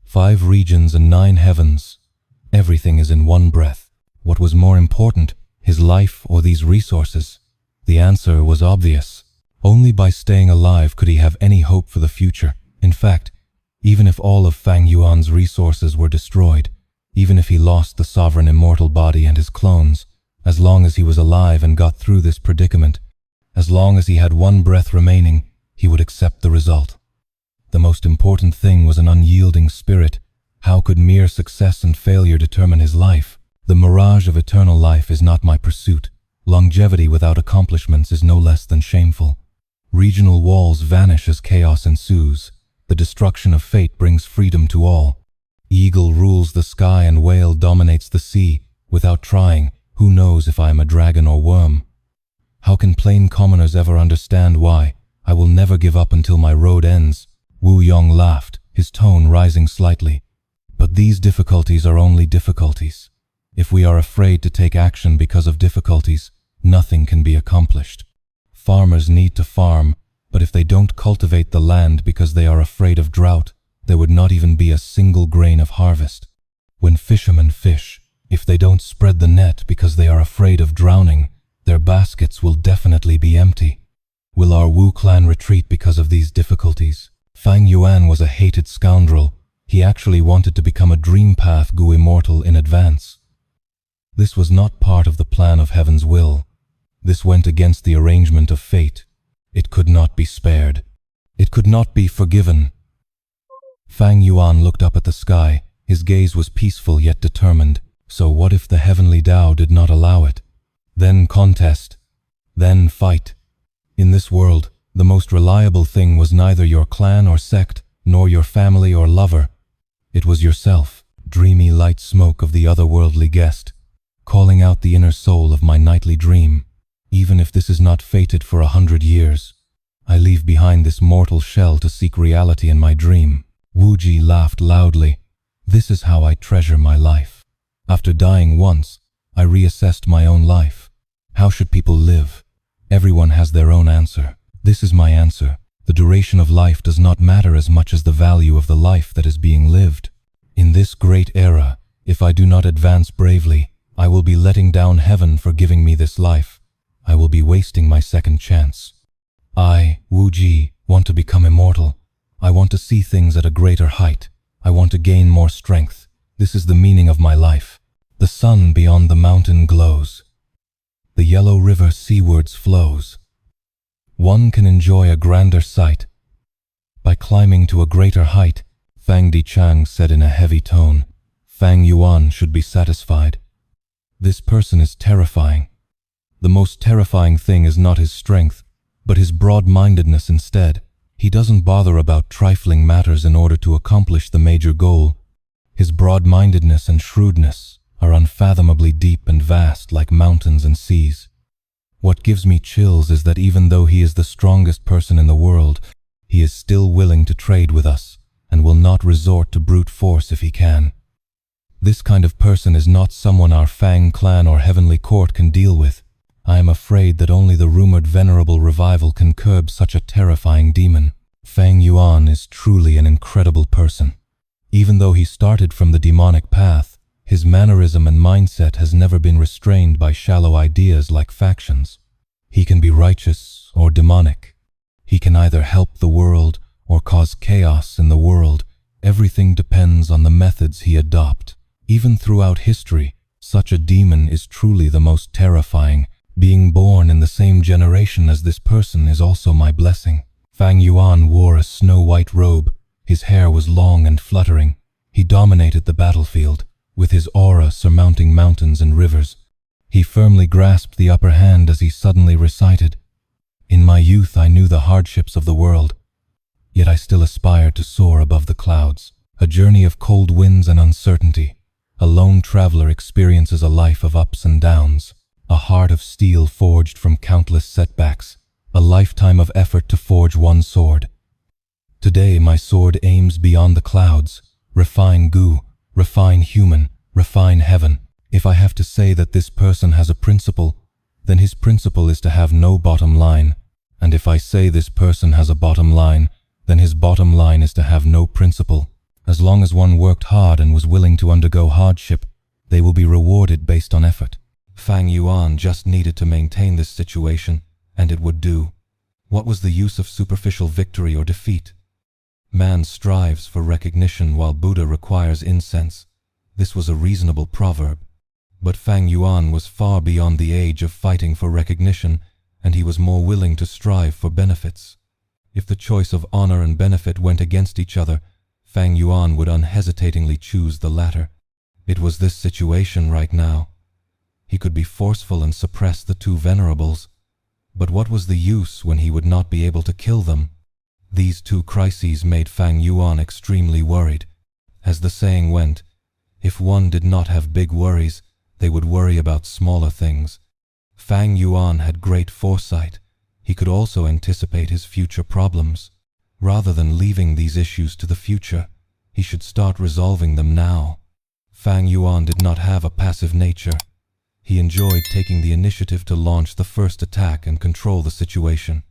5 regions and 9 heavens. Everything is in one breath. What was more important, his life or these resources? The answer was obvious. Only by staying alive could he have any hope for the future. In fact, even if all of Fang Yuan's resources were destroyed, even if he lost the sovereign immortal body and his clones, as long as he was alive and got through this predicament, as long as he had one breath remaining, he would accept the result. The most important thing was an unyielding spirit. How could mere success and failure determine his life? The mirage of eternal life is not my pursuit. Longevity without accomplishments is no less than shameful. Regional walls vanish as chaos ensues. The destruction of fate brings freedom to all. Eagle rules the sky and whale dominates the sea. Without trying, who knows if I am a dragon or worm? How can plain commoners ever understand why? I will never give up until my road ends. Wu Yong laughed, his tone rising slightly. But But these difficulties are only difficulties. If we are afraid to take action because of difficulties, nothing can be accomplished. Farmers need to farm, but if they don't cultivate the land because they are afraid of drought, there would not even be a single grain of harvest. When fishermen fish, if they don't spread the net because they are afraid of drowning, their baskets will definitely be empty. Will our Wu clan retreat because of these difficulties? Fang Yuan was a hated scoundrel. He actually wanted to become a dream path Gu Immortal in advance. This was not part of the plan of heaven's will. This went against the arrangement of fate. It could not be spared. It could not be forgiven. Fang Yuan looked up at the sky. His gaze was peaceful yet determined. So what if the heavenly Tao did not allow it? Then contest. Then fight. In this world, the most reliable thing was neither your clan or sect, nor your family or lover. It was yourself, dreamy light smoke of the otherworldly guest, calling out the inner soul of my nightly dream. Even if this is not fated for 100 years, I leave behind this mortal shell to seek reality in my dream. Wuji laughed loudly. This is how I treasure my life. After dying once, I reassessed my own life. How should people live? Everyone has their own answer. This is my answer. The duration of life does not matter as much as the value of the life that is being lived. In this great era, if I do not advance bravely, I will be letting down heaven for giving me this life. I will be wasting my second chance. I, Wu Ji, want to become immortal. I want to see things at a greater height. I want to gain more strength. This is the meaning of my life. The sun beyond the mountain glows. The yellow river seawards flows. One can enjoy a grander sight by climbing to a greater height. Fang Dichang said in a heavy tone. Fang Yuan should be satisfied. This person is terrifying. The most terrifying thing is not his strength, but his broad-mindedness instead. He doesn't bother about trifling matters in order to accomplish the major goal. His broad-mindedness and shrewdness are unfathomably deep and vast like mountains and seas. What gives me chills is that even though he is the strongest person in the world, he is still willing to trade with us and will not resort to brute force if he can. This kind of person is not someone our Fang clan or heavenly court can deal with. I am afraid that only the rumored Venerable revival can curb such a terrifying demon. Fang Yuan is truly an incredible person. Even though he started from the demonic path, his mannerism and mindset has never been restrained by shallow ideas like factions. He can be righteous or demonic. He can either help the world or cause chaos in the world. Everything depends on the methods he adopts. Even throughout history, such a demon is truly the most terrifying. Being born in the same generation as this person is also my blessing. Fang Yuan wore a snow-white robe. His hair was long and fluttering. He dominated the battlefield, with his aura surmounting mountains and rivers. He firmly grasped the upper hand as he suddenly recited, "In my youth I knew the hardships of the world, yet I still aspired to soar above the clouds. A journey of cold winds and uncertainty. A lone traveler experiences a life of ups and downs. A heart of steel forged from countless setbacks. A lifetime of effort to forge one sword. Today my sword aims beyond the clouds. Refine Gu, refine human, refine heaven. If I have to say that this person has a principle, then his principle is to have no bottom line. And if I say this person has a bottom line, then his bottom line is to have no principle. As long as one worked hard and was willing to undergo hardship, they will be rewarded based on effort." Fang Yuan just needed to maintain this situation, and it would do. What was the use of superficial victory or defeat? Man strives for recognition while Buddha requires incense. This was a reasonable proverb. But Fang Yuan was far beyond the age of fighting for recognition, and he was more willing to strive for benefits. If the choice of honor and benefit went against each other, Fang Yuan would unhesitatingly choose the latter. It was this situation right now. He could be forceful and suppress the two Venerables, but what was the use when he would not be able to kill them? These two crises made Fang Yuan extremely worried. As the saying went, if one did not have big worries, they would worry about smaller things. Fang Yuan had great foresight. He could also anticipate his future problems. Rather than leaving these issues to the future, He should start resolving them now. Fang Yuan did not have a passive nature. He enjoyed taking the initiative to launch the first attack and control the situation.